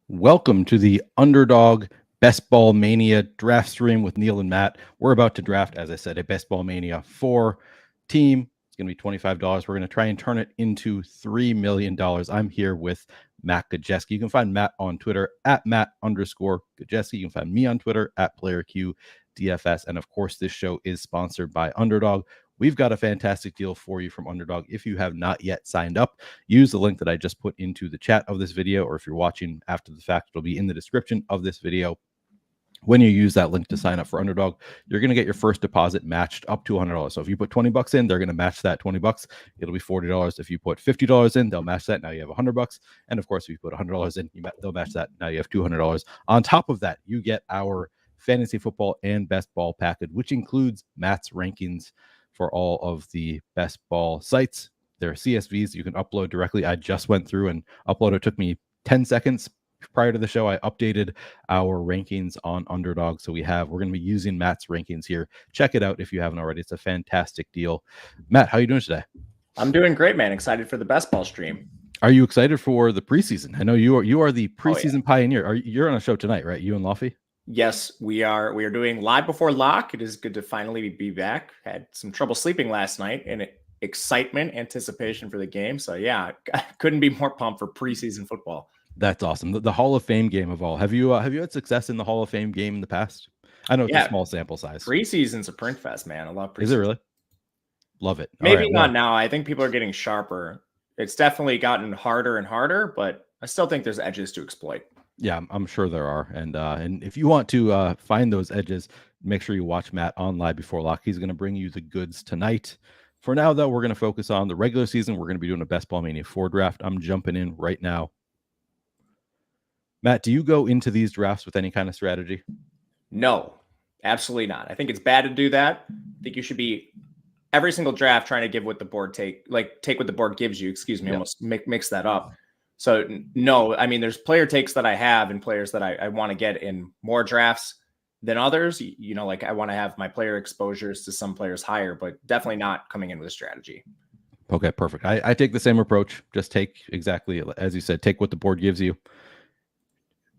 Welcome to the Underdog Best Ball Mania draft stream with Neil and Matt. We're about to draft, as I said, a Best Ball Mania 4 team. It's going to be $25. We're going to try and turn it into $3 million. I'm here with Matt Gajewski. You can find Matt on Twitter at Matt_Gajewski. You can find me on Twitter at PlayerQDFS. And of course, this show is sponsored by Underdog. We've got a fantastic deal for you from Underdog. If you have not yet signed up, use the link that I just put into the chat of this video, or if you're watching after the fact, it'll be in the description of this video. When you use that link to sign up for Underdog, you're going to get your first deposit matched up to $100. So if you put $20 in, they're going to match that $20. It'll be $40. If you put $50 in, they'll match that. Now you have $100. And of course, if you put $100 in, they'll match that. Now you have $200. On top of that, you get our fantasy football and best ball package, which includes Matt's rankings for all of the best ball sites. There are CSVs you can upload directly. I just went through and uploaded. It took me 10 seconds prior to the show. I updated our rankings on Underdog. So we're going to be using Matt's rankings here. Check it out if you haven't already. It's a fantastic deal. Matt, how are you doing today? I'm doing great, man. Excited for the best ball stream. Are you excited for the preseason? I know you are the preseason pioneer. You're on a show tonight, right? You and Laffy? Yes, we are. We are doing live before lock. It is good to finally be back. Had some trouble sleeping last night, and excitement, anticipation for the game. So yeah, I couldn't be more pumped for preseason football. That's awesome. The Hall of Fame game of all. Have you had success in the Hall of Fame game in the past? I know it's a small sample size. Preseason's a print fest, man. I love preseason. Is it really? Love it. Maybe not now. I think people are getting sharper. It's definitely gotten harder and harder, but I still think there's edges to exploit. Yeah, I'm sure there are. And if you want to find those edges, make sure you watch Matt on Live Before Lock. He's going to bring you the goods tonight. For now, though, we're going to focus on the regular season. We're going to be doing a Best Ball Mania 4 draft. I'm jumping in right now. Matt, do you go into these drafts with any kind of strategy? No, absolutely not. I think it's bad to do that. I think you should be every single draft trying to give what the board take what the board gives you. Excuse me, almost mix that up. So no, I mean, there's player takes that I have and players that I want to get in more drafts than others. You know, like I want to have my player exposures to some players higher, but definitely not coming in with a strategy. Okay, perfect. I take the same approach. Just take exactly, as you said, take what the board gives you.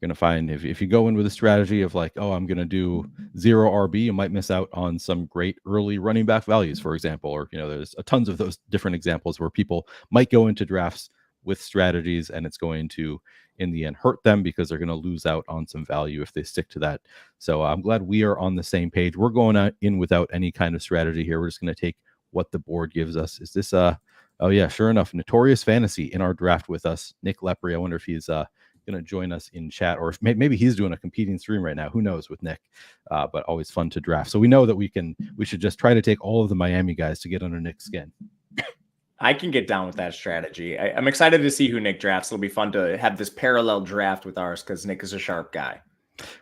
You're going to find if you go in with a strategy of like, oh, I'm going to do 0 RB, you might miss out on some great early running back values, for example. Or, there's tons of those different examples where people might go into drafts with strategies and it's going to in the end hurt them because they're going to lose out on some value if they stick to that. So I'm glad we are on the same page. We're going in without any kind of strategy here. We're just going to take what the board gives us. Is this oh yeah, sure enough, Notorious Fantasy in our draft with us, Nick Lepre. I wonder if he's going to join us in chat, or if maybe he's doing a competing stream right now. Who knows with Nick? But always fun to draft. So we know that we should just try to take all of the Miami guys to get under Nick's skin. I can get down with that strategy. I'm excited to see who Nick drafts. It'll be fun to have this parallel draft with ours because Nick is a sharp guy.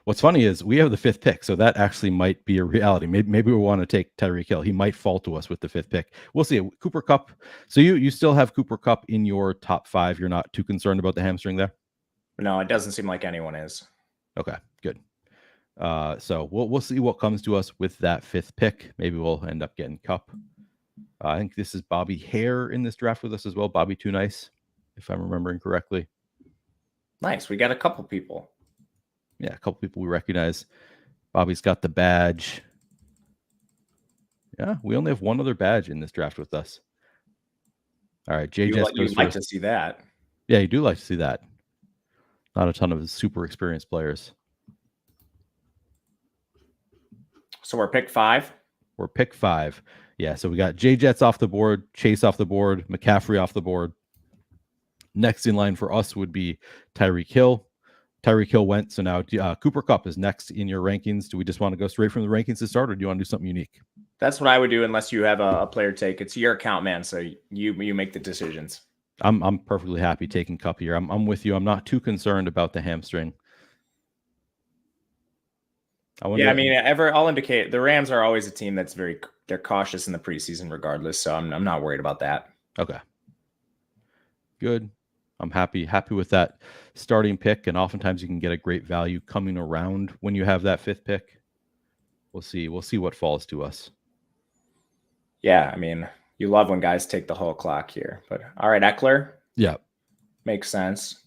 What's funny is we have the 5th pick, so that actually might be a reality. Maybe we want to take Tyreek Hill. He might fall to us with the 5th pick. We'll see. Cooper Kupp. So you still have Cooper Kupp in your top 5. You're not too concerned about the hamstring there? No, it doesn't seem like anyone is. Okay, good. So we'll see what comes to us with that 5th pick. Maybe we'll end up getting Kupp. I think this is Bobby Hare in this draft with us as well. Bobby Too Nice, if I'm remembering correctly. Nice. We got a couple people. Yeah, a couple people we recognize. Bobby's got the badge. Yeah, we only have one other badge in this draft with us. All right, JJ. You'd like to see that. Yeah, you do like to see that. Not a ton of super experienced players. So we're pick 5? We're pick 5. Yeah, so we got J-Jets off the board, Chase off the board, McCaffrey off the board. Next in line for us would be Tyreek Hill. Tyreek Hill went, so now Cooper Kupp is next in your rankings. Do we just want to go straight from the rankings to start, or do you want to do something unique? That's what I would do unless you have a player take. It's your account, man, so you make the decisions. I'm perfectly happy taking Kupp here. I'm with you. I'm not too concerned about the hamstring. I'll indicate the Rams are always a team that's they're cautious in the preseason regardless, so I'm not worried about that. Okay. Good. I'm happy with that starting pick, and oftentimes you can get a great value coming around when you have that 5th pick. We'll see what falls to us. Yeah, I mean, you love when guys take the whole clock here, but all right, Eckler. Yeah. Makes sense.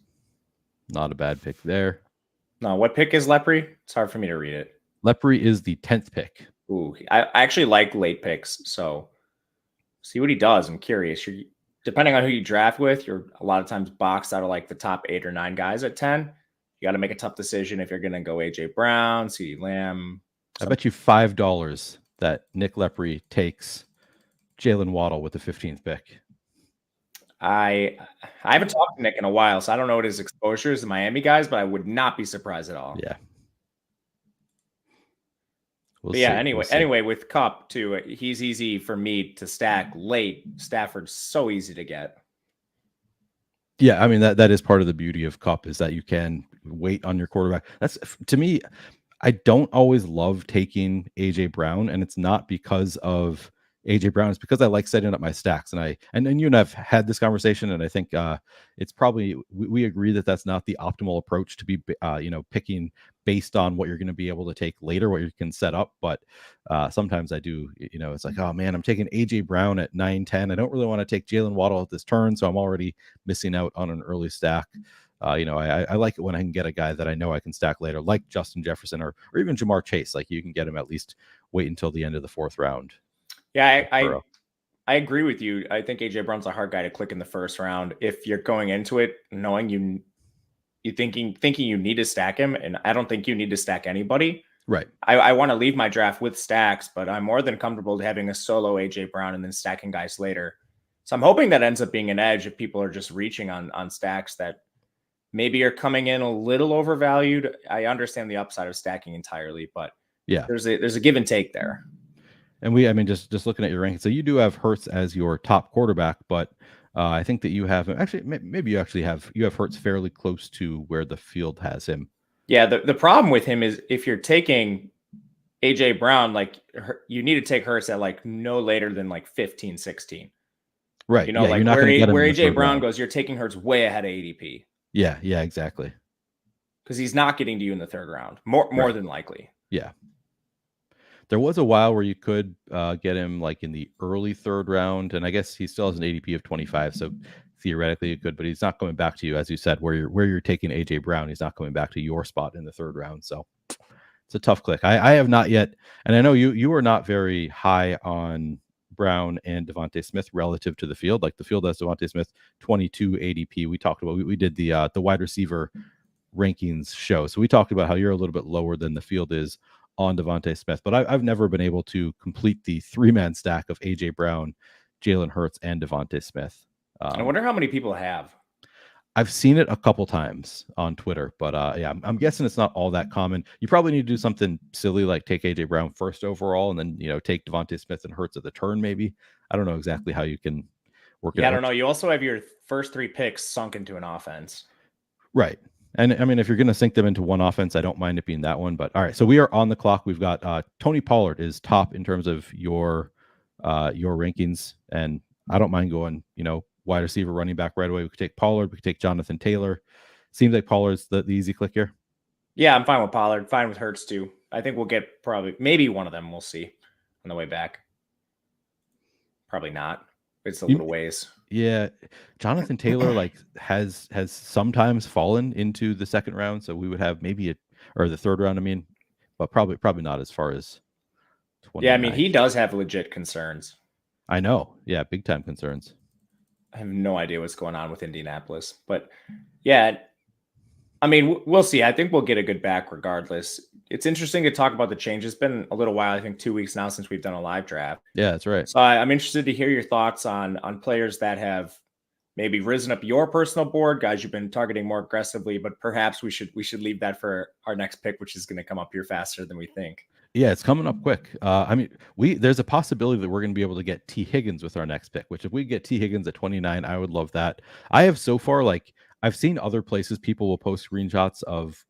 Not a bad pick there. No, what pick is Lepre? It's hard for me to read it. Lepre is the 10th pick. Ooh, I actually like late picks, so see what he does. I'm curious. Depending on who you draft with, you're a lot of times boxed out of like the top 8 or 9 guys at 10. You got to make a tough decision if you're going to go AJ Brown, CeeDee Lamb. I bet you $5 that Nick Lepre takes Jalen Waddle with the 15th pick. I haven't talked to Nick in a while, so I don't know what his exposure is to Miami guys, but I would not be surprised at all. Yeah. Anyway, with Kupp too, he's easy for me to stack late. Stafford's so easy to get. Yeah, I mean that is part of the beauty of Kupp is that you can wait on your quarterback. That's, to me, I don't always love taking AJ Brown, and it's not because of AJ Brown. It's because I like setting up my stacks, and you and I've had this conversation, and I think it's probably we agree that that's not the optimal approach to be picking based on what you're going to be able to take later, what you can set up. But sometimes I do, it's like, oh man, I'm taking AJ Brown at 9-10. I don't really want to take Jalen Waddle at this turn, so I'm already missing out on an early stack. I like it when I can get a guy that I know I can stack later, like Justin Jefferson or even Jamar Chase. Like you can get him at least wait until the end of the 4th round. Yeah, I agree with you. I think AJ Brown's a hard guy to click in the 1st round if you're going into it knowing you thinking you need to stack him, and I don't think you need to stack anybody. Right. I want to leave my draft with stacks, but I'm more than comfortable having a solo AJ Brown and then stacking guys later. So I'm hoping that ends up being an edge if people are just reaching on stacks that maybe are coming in a little overvalued. I understand the upside of stacking entirely, but yeah, there's a give and take there. And just looking at your rankings, so you do have Hurts as your top quarterback, but I think that you have maybe you have Hurts fairly close to where the field has him. Yeah, the problem with him is if you're taking AJ Brown, like you need to take Hurts at like no later than like 15, 16. Right. Like where AJ Brown goes, you're taking Hurts way ahead of ADP. Yeah, exactly. Because he's not getting to you in the 3rd round, more than likely. Yeah. There was a while where you could get him like in the early 3rd round, and I guess he still has an ADP of 25, so theoretically you could, but he's not coming back to you, as you said, where you're taking AJ Brown. He's not coming back to your spot in the 3rd round, so it's a tough click. I have not yet, and I know you are not very high on Brown and Devontae Smith relative to the field. Like the field has Devontae Smith 22 ADP. We talked about we did the wide receiver rankings show, so we talked about how you're a little bit lower than the field is on Devontae Smith, but I've never been able to complete the 3-man stack of AJ Brown, Jalen Hurts, and Devontae Smith. I wonder how many people have. I've seen it a couple times on Twitter, but yeah, I'm guessing it's not all that common. You probably need to do something silly like take AJ Brown 1st overall, and then take Devontae Smith and Hurts at the turn. Maybe I don't know exactly how you can work it out. I don't know. You also have your first 3 picks sunk into an offense, right? And I mean, if you're going to sink them into one offense, I don't mind it being that one. But all right, so we are on the clock. We've got Tony Pollard is top in terms of your rankings, and I don't mind going, wide receiver, running back right away. We could take Pollard. We could take Jonathan Taylor. Seems like Pollard's the easy click here. Yeah, I'm fine with Pollard. Fine with Hurts too. I think we'll get maybe one of them. We'll see on the way back. Probably not. It's a little ways. Yeah, Jonathan Taylor has sometimes fallen into the 2nd round, so we would have maybe or the 3rd round. I mean, but probably not as far as 29. Yeah, I mean he does have legit concerns. I know. Yeah, big time concerns. I have no idea what's going on with Indianapolis, but yeah, I mean we'll see. I think we'll get a good back regardless. It's interesting to talk about the change. It's been a little while, I think 2 weeks now since we've done a live draft. Yeah, that's right. So I'm interested to hear your thoughts on players that have maybe risen up your personal board, guys you've been targeting more aggressively, but perhaps we should leave that for our next pick, which is going to come up here faster than we think. Yeah, it's coming up quick. I mean, there's a possibility that we're going to be able to get T. Higgins with our next pick, which if we get T. Higgins at 29, I would love that. I have so far, I've seen other places people will post screenshots of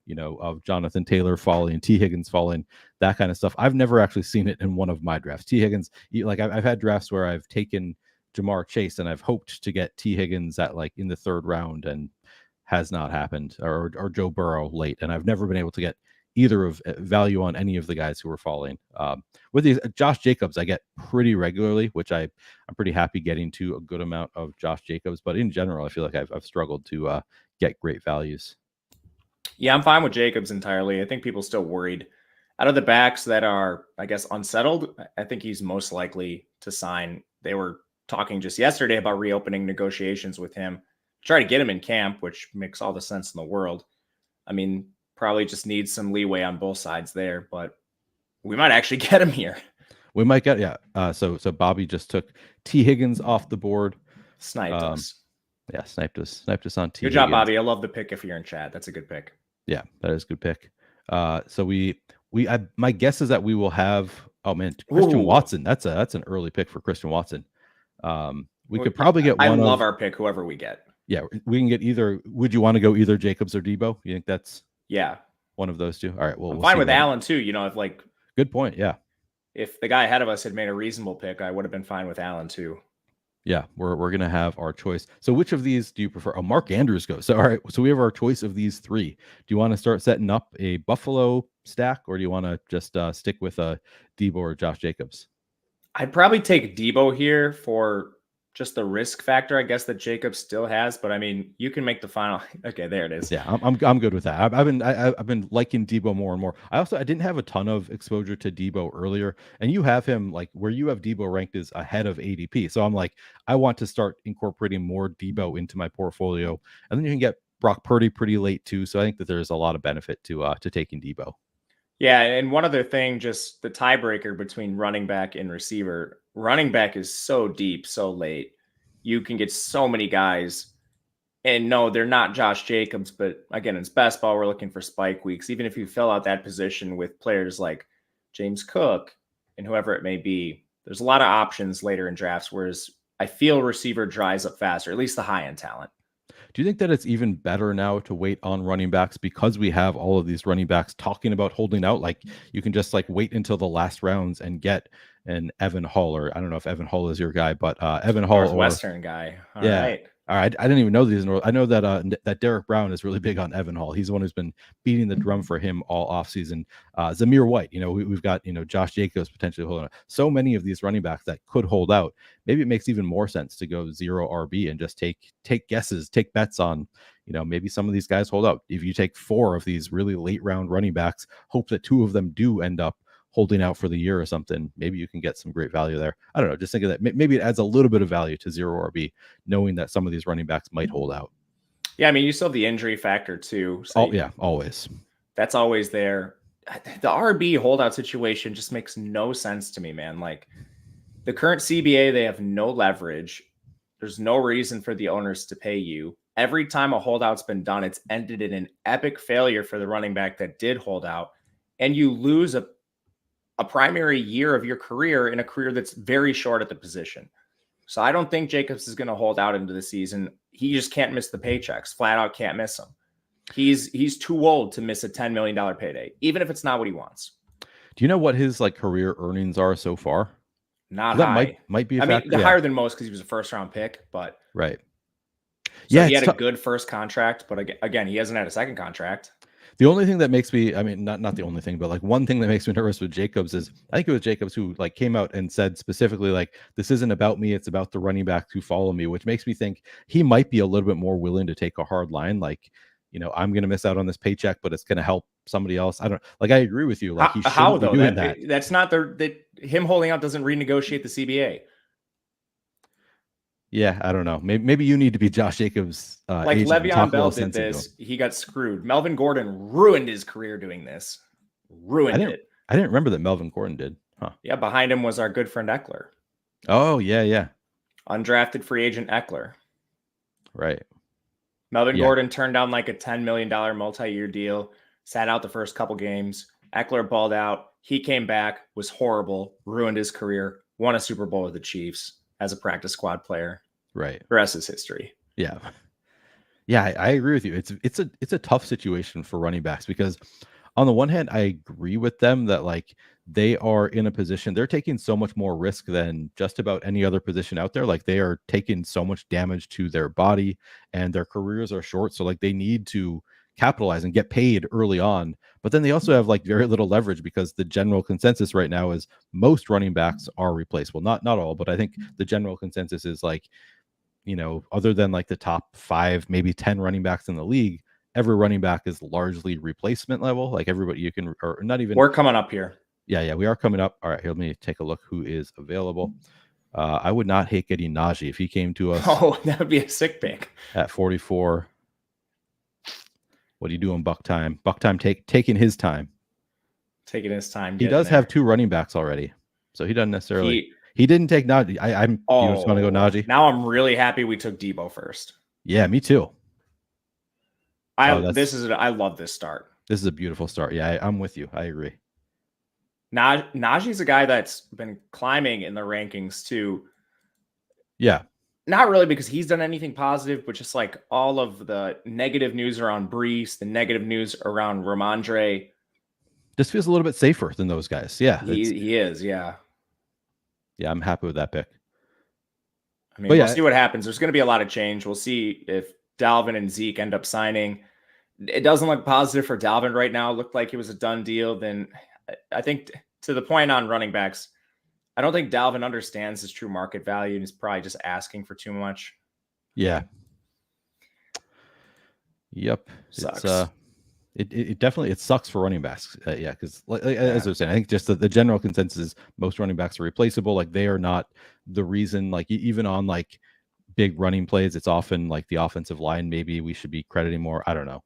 Jonathan Taylor falling, T. Higgins falling, that kind of stuff. I've never actually seen it in one of my drafts. T. Higgins, I've had drafts where I've taken Jamar Chase and I've hoped to get T. Higgins at in the 3rd round, and has not happened, or Joe Burrow late, and I've never been able to get either of value on any of the guys who are falling. With these Josh Jacobs, I get pretty regularly, which I'm pretty happy getting to a good amount of Josh Jacobs. But in general, I feel like I've struggled to get great values. Yeah, I'm fine with Jacobs entirely. I think people still worried. Out of the backs that are, I guess, unsettled, I think he's most likely to sign. They were talking just yesterday about reopening negotiations with him, try to get him in camp, which makes all the sense in the world. I mean, probably just needs some leeway on both sides there, but we might actually get him here. We might get, yeah. So Bobby just took T. Higgins off the board. Sniped us. Yeah, sniped us on T. Good job, Higgins. Bobby. I love the pick if you're in chat. That's a good pick. Yeah, that is a good pick. So my guess is that we will have, oh man, Christian Watson. That's an early pick for Christian Watson. We could probably get one. I love our pick, whoever we get. Yeah, we can get either. Would you want to go either Jacobs or Debo? You think that's one of those two? All right, well, I'm fine with Allen too. You know, if like good point. Yeah, if the guy ahead of us had made a reasonable pick, I would have been fine with Allen too. Yeah, we're gonna have our choice. So which of these do you prefer? Oh, Mark Andrews goes. So all right, so we have our choice of these three. Do you want to start setting up a Buffalo stack, or do you want to just stick with Debo or Josh Jacobs? I'd probably take Debo here for just the risk factor, I guess, that Jacobs still has. But I mean, you can make the final. Okay, there it is. Yeah, I'm good with that. I've been liking Debo more and more. I didn't have a ton of exposure to Debo earlier, and you have him like where you have Debo ranked is ahead of ADP. So I'm like, I want to start incorporating more Debo into my portfolio, and then you can get Brock Purdy pretty late too. So I think that there's a lot of benefit to taking Debo. Yeah, and one other thing, just the tiebreaker between running back and receiver. Running back is so deep, so late. You can get so many guys. And no, they're not Josh Jacobs, but again, it's best ball. We're looking for spike weeks. Even if you fill out that position with players like James Cook and whoever it may be, there's a lot of options later in drafts, whereas I feel receiver dries up faster, at least the high-end talent. Do you think that it's even better now to wait on running backs because we have all of these running backs talking about holding out? Like you can just like wait until the last rounds and get an Evan Hull, or I don't know if Evan Hull is your guy, but Evan Hull, Northwestern guy. All right. I didn't even know these. I know that that Derek Brown is really big on Evan Hall. He's the one who's been beating the drum for him all offseason. Zamir White, we've got, Josh Jacobs potentially holding out. So many of these running backs that could hold out. Maybe it makes even more sense to go zero RB and just take guesses, take bets on, maybe some of these guys hold out. If you take 4 of these really late round running backs, hope that 2 of them do end up holding out for the year or something, maybe you can get some great value there. I don't know. Just think of that. Maybe it adds a little bit of value to zero RB, knowing that some of these running backs might hold out. Yeah. I mean, you still have the injury factor too. So always. That's always there. The RB holdout situation just makes no sense to me, man. Like the current CBA, they have no leverage. There's no reason for the owners to pay you. Every time a holdout's been done, it's ended in an epic failure for the running back that did hold out. And you lose a primary year of your career in a career that's very short at the position. So I don't think Jacobs is going to hold out into the season. He just can't miss the paychecks. Flat out can't miss them. He's too old to miss a $10 million payday, even if it's not what he wants. Do you know what his career earnings are so far? Not high. That might be a factor. Higher than most because he was a first round pick, but right. So he had a good first contract, but again, he hasn't had a second contract. The only thing that makes me, not the only thing, but one thing that makes me nervous with Jacobs is I think it was Jacobs who came out and said specifically this isn't about me, it's about the running backs who follow me, which makes me think he might be a little bit more willing to take a hard line. I'm going to miss out on this paycheck, but it's going to help somebody else. I agree with you. He shouldn't be doing that. That's not him holding out doesn't renegotiate the CBA. Yeah, I don't know. Maybe you need to be Josh Jacobs. Le'Veon Bell did this. He got screwed. Melvin Gordon ruined his career doing this. I didn't remember that Melvin Gordon did. Huh. Yeah, behind him was our good friend Eckler. Oh, yeah. Undrafted free agent Eckler. Right. Melvin Gordon turned down a $10 million multi-year deal, sat out the first couple games. Eckler balled out. He came back, was horrible, ruined his career, won a Super Bowl with the Chiefs as a practice squad player. Right. The rest is history. Yeah. Yeah, I agree with you. It's a tough situation for running backs because on the one hand, I agree with them that they are in a position, they're taking so much more risk than just about any other position out there. They are taking so much damage to their body and their careers are short. So they need to capitalize and get paid early on. But then they also have very little leverage because the general consensus right now is most running backs are replaceable. Not all, but I think the general consensus is other than the top 5, maybe 10 running backs in the league, every running back is largely replacement level. Like everybody you can, or not even. We're coming up here. Yeah, we are coming up. All right, here, let me take a look who is available. I would not hate getting Najee if he came to us. Oh, that would be a sick pick. At 44. What are you doing, Buck Time? Buck Time taking his time. Taking his time. He does have 2 running backs already. So he doesn't necessarily. He didn't take Najee. You just want to go Najee? Now I'm really happy we took Debo first. Yeah, me too. I love this start. This is a beautiful start. Yeah, I'm with you. I agree. Najee's a guy that's been climbing in the rankings too. Yeah. Not really because he's done anything positive, but just like all of the negative news around Brees, the negative news around Ramondre. Just feels a little bit safer than those guys. Yeah. He is. Yeah. Yeah, I'm happy with that pick. I mean, we'll see what happens. There's going to be a lot of change. We'll see if Dalvin and Zeke end up signing. It doesn't look positive for Dalvin right now. It looked like it was a done deal. Then I think to the point on running backs, I don't think Dalvin understands his true market value and is probably just asking for too much. Yeah. Yep. Sucks. It definitely sucks for running backs. Yeah, because as I was saying, I think just the general consensus is most running backs are replaceable. Like they are not the reason. Like even on like big running plays, it's often like the offensive line. Maybe we should be crediting more. I don't know.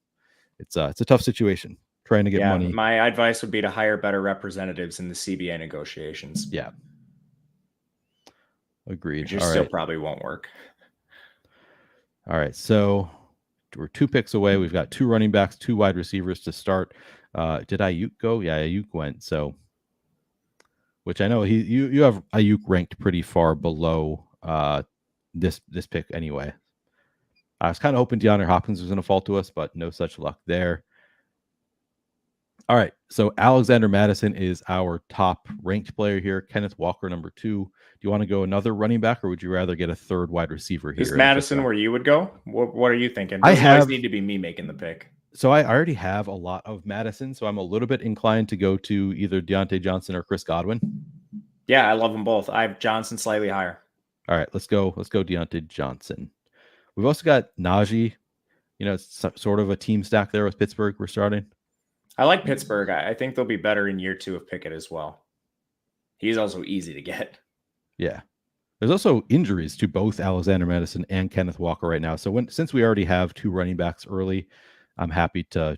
It's a tough situation trying to get money. My advice would be to hire better representatives in the CBA negotiations. Yeah. Agreed. Which still probably won't work. All right. So we're 2 picks away. We've got 2 running backs, 2 wide receivers to start. Did Ayuk go? Yeah, Ayuk went. So, which I know you have Ayuk ranked pretty far below this pick anyway. I was kind of hoping DeAndre Hopkins was going to fall to us, but no such luck there. All right. So Alexander Madison is our top ranked player here. Kenneth Walker, number 2. Do you want to go another running back, or would you rather get a 3rd wide receiver here? Is Madison where you would go? What are you thinking? I always need to be me making the pick. So I already have a lot of Madison, so I'm a little bit inclined to go to either Deontay Johnson or Chris Godwin. Yeah, I love them both. I have Johnson slightly higher. All right, let's go Deontay Johnson. We've also got Najee. You know, it's sort of a team stack there with Pittsburgh. We're starting. I like Pittsburgh. I think they'll be better in year 2 of Pickett as well. He's also easy to get. Yeah. There's also injuries to both Alexander Madison and Kenneth Walker right now. So since we already have 2 running backs early, I'm happy to,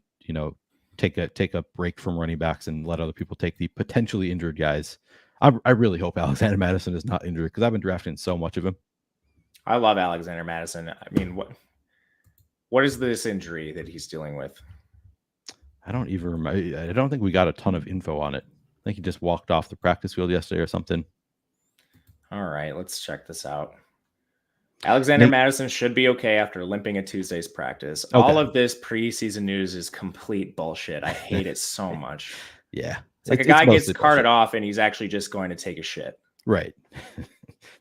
take a break from running backs and let other people take the potentially injured guys. I really hope Alexander Madison is not injured because I've been drafting so much of him. I love Alexander Madison. I mean, what is this injury that he's dealing with? I don't even remember. I don't think we got a ton of info on it. I think he just walked off the practice field yesterday or something. All right, let's check this out. Alexander Madison should be okay after limping at Tuesday's practice. Okay. All of this preseason news is complete bullshit. I hate it so much. Yeah. It's like a guy gets carted off and he's actually just going to take a shit. Right.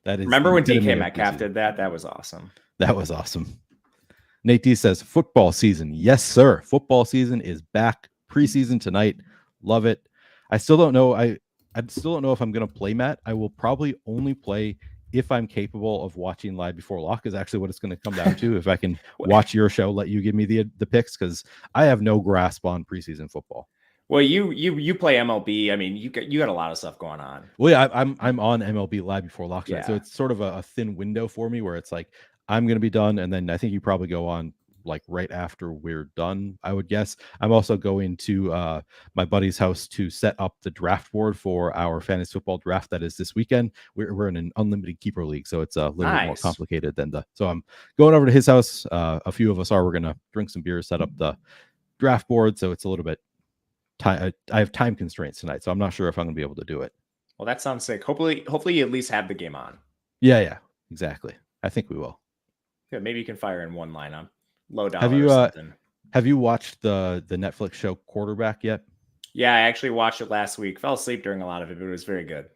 That is. Remember when DK Metcalf did that? That was awesome. That was awesome. Nate D says football season. Yes, sir. Football season is back. Preseason tonight. Love it. I still don't know. I still don't know if I'm going to play Matt. I will probably only play if I'm capable of watching live before lock is actually what it's going to come down to. If I can watch your show, let you give me the picks, because I have no grasp on preseason football. Well, you play MLB. I mean, you got a lot of stuff going on. Well, yeah, I'm on MLB live before lock, yeah. So it's sort of a thin window for me where it's like I'm going to be done, and then I think you probably go on like right after we're done, I would guess. I'm also going to my buddy's house to set up the draft board for our fantasy football draft that is this weekend. We're in an unlimited keeper league, so it's a little bit more complicated than so I'm going over to his house. A few of us are. We're gonna drink some beers, set up the draft board, so it's a little bit time. I have time constraints tonight, so I'm not sure if I'm gonna be able to do it. Well, that sounds sick. Hopefully you at least have the game on. Yeah, exactly. I think we will. Yeah, maybe you can fire in one lineup. Low dollar. Have you watched the Netflix show Quarterback yet? Yeah, I actually watched it last week. Fell asleep during a lot of it, but it was very good.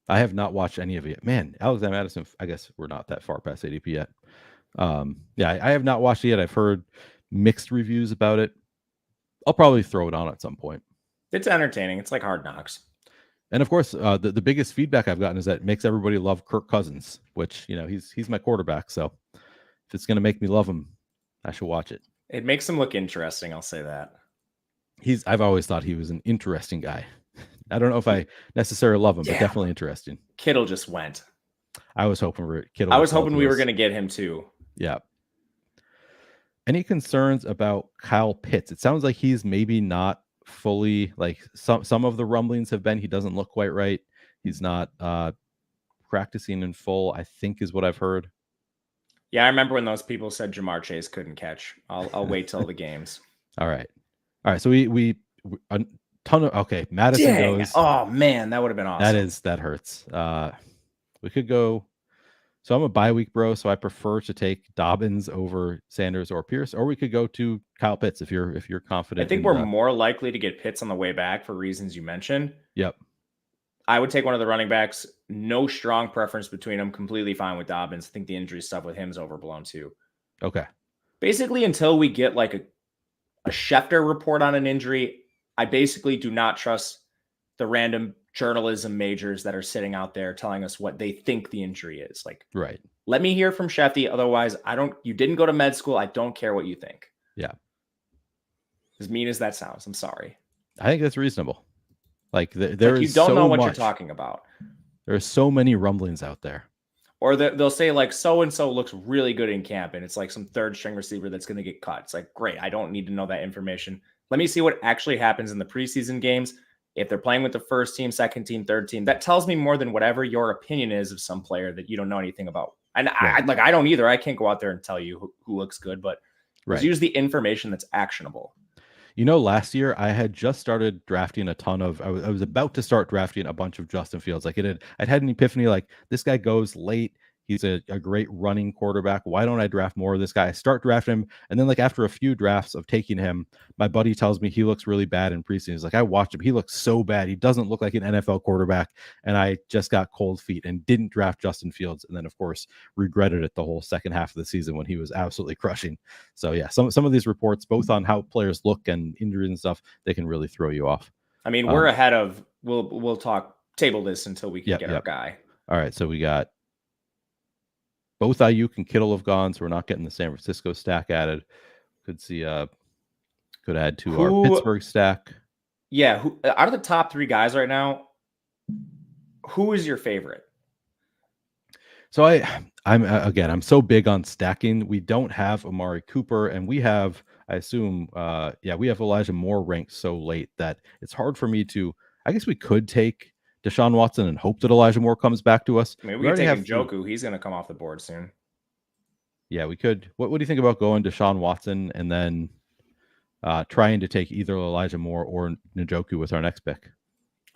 I have not watched any of it yet. Man, Alexander Madison, I guess we're not that far past ADP yet. Yeah, I have not watched it yet. I've heard mixed reviews about it. I'll probably throw it on at some point. It's entertaining. It's like Hard Knocks. And of course, the biggest feedback I've gotten is that it makes everybody love Kirk Cousins, which, he's my quarterback. So if it's going to make me love him, I should watch it. It makes him look interesting. I'll say that. I've always thought he was an interesting guy. I don't know if I necessarily love him, but definitely interesting. Kittle just went. I was hoping for Kittle. I was hoping we were going to get him too. Yeah. Any concerns about Kyle Pitts? It sounds like he's maybe not fully, like some of the rumblings have been, he doesn't look quite right. He's not practicing in full, I think is what I've heard. Yeah, I remember when those people said Jamar Chase couldn't catch. I'll wait till the games. All right. So we a ton of Madison goes. Oh man, that would have been awesome. That hurts. We could go. So I'm a bye week bro, so I prefer to take Dobbins over Sanders or Pierce, or we could go to Kyle Pitts if you're confident. I think we're more likely to get Pitts on the way back for reasons you mentioned. Yep. I would take one of the running backs. No strong preference between them. Completely fine with Dobbins. I think the injury stuff with him is overblown too. Okay. Basically, until we get like a Schefter report on an injury, I basically do not trust the random journalism majors that are sitting out there telling us what they think the injury is. Like, right. Let me hear from Shefty. Otherwise, you didn't go to med school. I don't care what you think. Yeah. As mean as that sounds, I'm sorry. I think that's reasonable. Like you don't know what you're talking about. There's so many rumblings out there. Or they'll say like so-and-so looks really good in camp and it's like some third string receiver that's going to get cut. It's like, great. I don't need to know that information. Let me see what actually happens in the preseason games. If they're playing with the first team, second team, third team, that tells me more than whatever your opinion is of some player that you don't know anything about. And right. I don't either. I can't go out there and tell you who looks good, but right. Use the information that's actionable. You know, last year I had just started drafting a ton of, I was about to start drafting a bunch of Justin Fields. Like I'd had an epiphany, like this guy goes late. He's a great running quarterback. Why don't I draft more of this guy? I start drafting him. And then like after a few drafts of taking him, my buddy tells me he looks really bad in preseason. He's like, I watched him. He looks so bad. He doesn't look like an NFL quarterback. And I just got cold feet and didn't draft Justin Fields. And then of course, regretted it the whole second half of the season when he was absolutely crushing. So yeah, some of these reports, both on how players look and injuries and stuff, they can really throw you off. I mean, we're ahead of, we'll talk table this until we can get our guy. All right. So we got both Ayuk and Kittle have gone, so we're not getting the San Francisco stack added. Could see could add to our Pittsburgh stack. Yeah, out of the top three guys right now, who is your favorite? So I'm so big on stacking. We don't have Amari Cooper, and we have, I assume, we have Elijah Moore ranked so late that it's hard for me to. I guess we could take Deshaun Watson and hope that Elijah Moore comes back to us. I mean, we could take Njoku. He's going to come off the board soon. Yeah, we could. What do you think about going Deshaun Watson and then trying to take either Elijah Moore or Njoku with our next pick?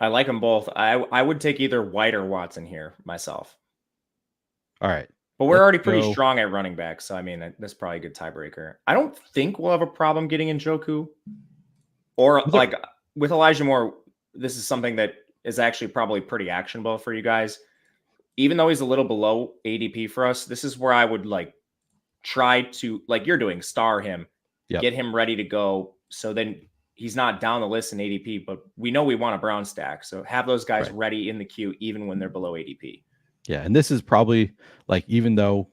I like them both. I would take either White or Watson here myself. All right. But we're already pretty strong at running back, so I mean, that's probably a good tiebreaker. I don't think we'll have a problem getting Njoku. Or like with Elijah Moore, this is something that is actually probably pretty actionable for you guys. Even though he's a little below ADP for us, this is where I would like try to, like you're doing, star him, get him ready to go. So then he's not down the list in ADP, but we know we want a Brown stack. So have those guys ready in the queue, even when they're below ADP. Yeah. And this is probably like, even though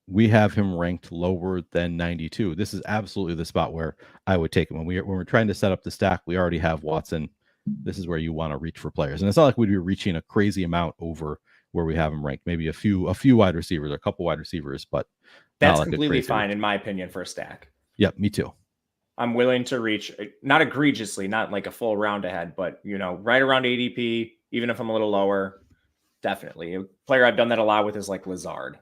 we have him ranked lower than 92, this is absolutely the spot where I would take him. When we're trying to set up the stack, we already have Watson. This is where you want to reach for players. And it's not like we'd be reaching a crazy amount over where we have them ranked. Maybe a few wide receivers or a couple wide receivers, but that's completely fine in my opinion for a stack. Yep, me too. I'm willing to reach, not egregiously, not like a full round ahead, but right around ADP, even if I'm a little lower, definitely. A player I've done that a lot with is like Lazard.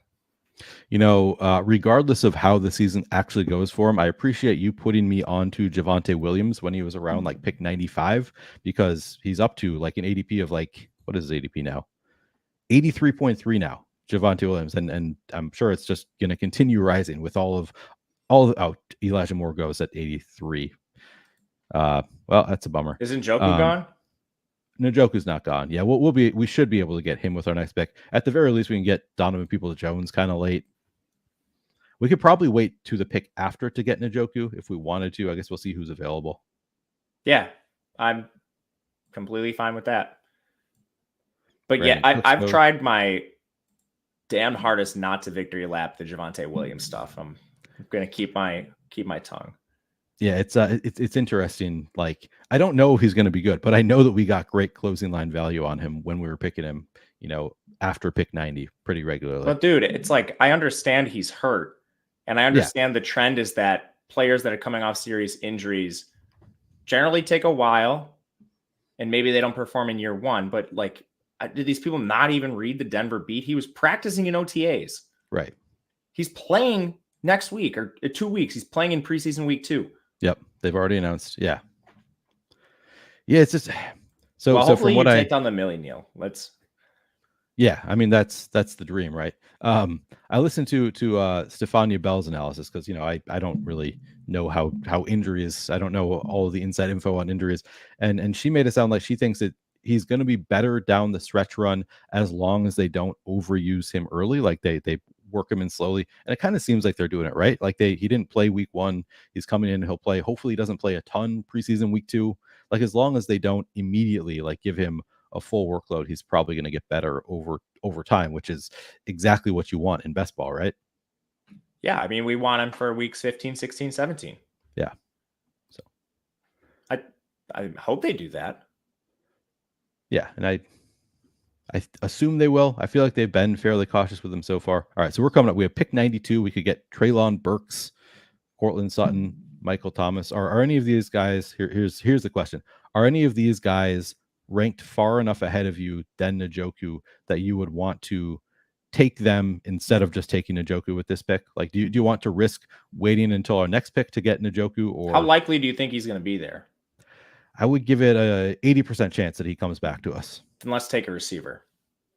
Regardless of how the season actually goes for him, I appreciate you putting me on to Javonte Williams when he was around like pick 95, because he's up to like an ADP of like, what is his ADP now? 83.3 now, Javonte Williams. And I'm sure it's just going to continue rising with Elijah Moore goes at 83. Well, that's a bummer. Isn't Njoku gone? Njoku's not gone. Yeah, we should be able to get him with our next pick. At the very least, we can get Donovan Peoples-Jones kind of late. We could probably wait to the pick after to get Njoku if we wanted to. I guess we'll see who's available. Yeah, I'm completely fine with that. But I've tried my damn hardest not to victory lap the Javonte Williams stuff. I'm going to keep my keep my tongue. Yeah, it's interesting. Like, I don't know if he's going to be good, but I know that we got great closing line value on him when we were picking him, after pick 90 pretty regularly. But dude, it's like, I understand he's hurt, and I understand the trend is that players that are coming off serious injuries generally take a while, and maybe they don't perform in year one. But like, did these people not even read the Denver beat? He was practicing in OTAs. Right. He's playing next week or 2 weeks. He's playing in preseason week 2. Yep, they've already announced. Yeah, it's just so. Well, so hopefully from what you take down the Millie Neal. Yeah, I mean that's the dream, right? I listened to Stefania Bell's analysis because I don't really know how injuries. I don't know all of the inside info on injuries, and she made it sound like she thinks that he's going to be better down the stretch run as long as they don't overuse him early, like they work him in slowly. And it kind of seems like they're doing it right. Like he didn't play week 1. He's coming in. He'll play. Hopefully, he doesn't play a ton preseason week 2. Like as long as they don't immediately like give him a full workload, he's probably going to get better over time, which is exactly what you want in best ball, right? Yeah, I mean, we want him for weeks 15, 16, 17. Yeah. So I hope they do that. Yeah, and I assume they will. I feel like they've been fairly cautious with him so far. All right, so we're coming up. We have pick 92. We could get Treylon Burks, Cortland Sutton, Michael Thomas. Are any of these guys, here's the question. Are any of these guys ranked far enough ahead of you than Njoku that you would want to take them instead of just taking Njoku with this pick? Like, do you want to risk waiting until our next pick to get Njoku? Or how likely do you think he's going to be there? I would give it a 80% chance that he comes back to us. Then let's take a receiver.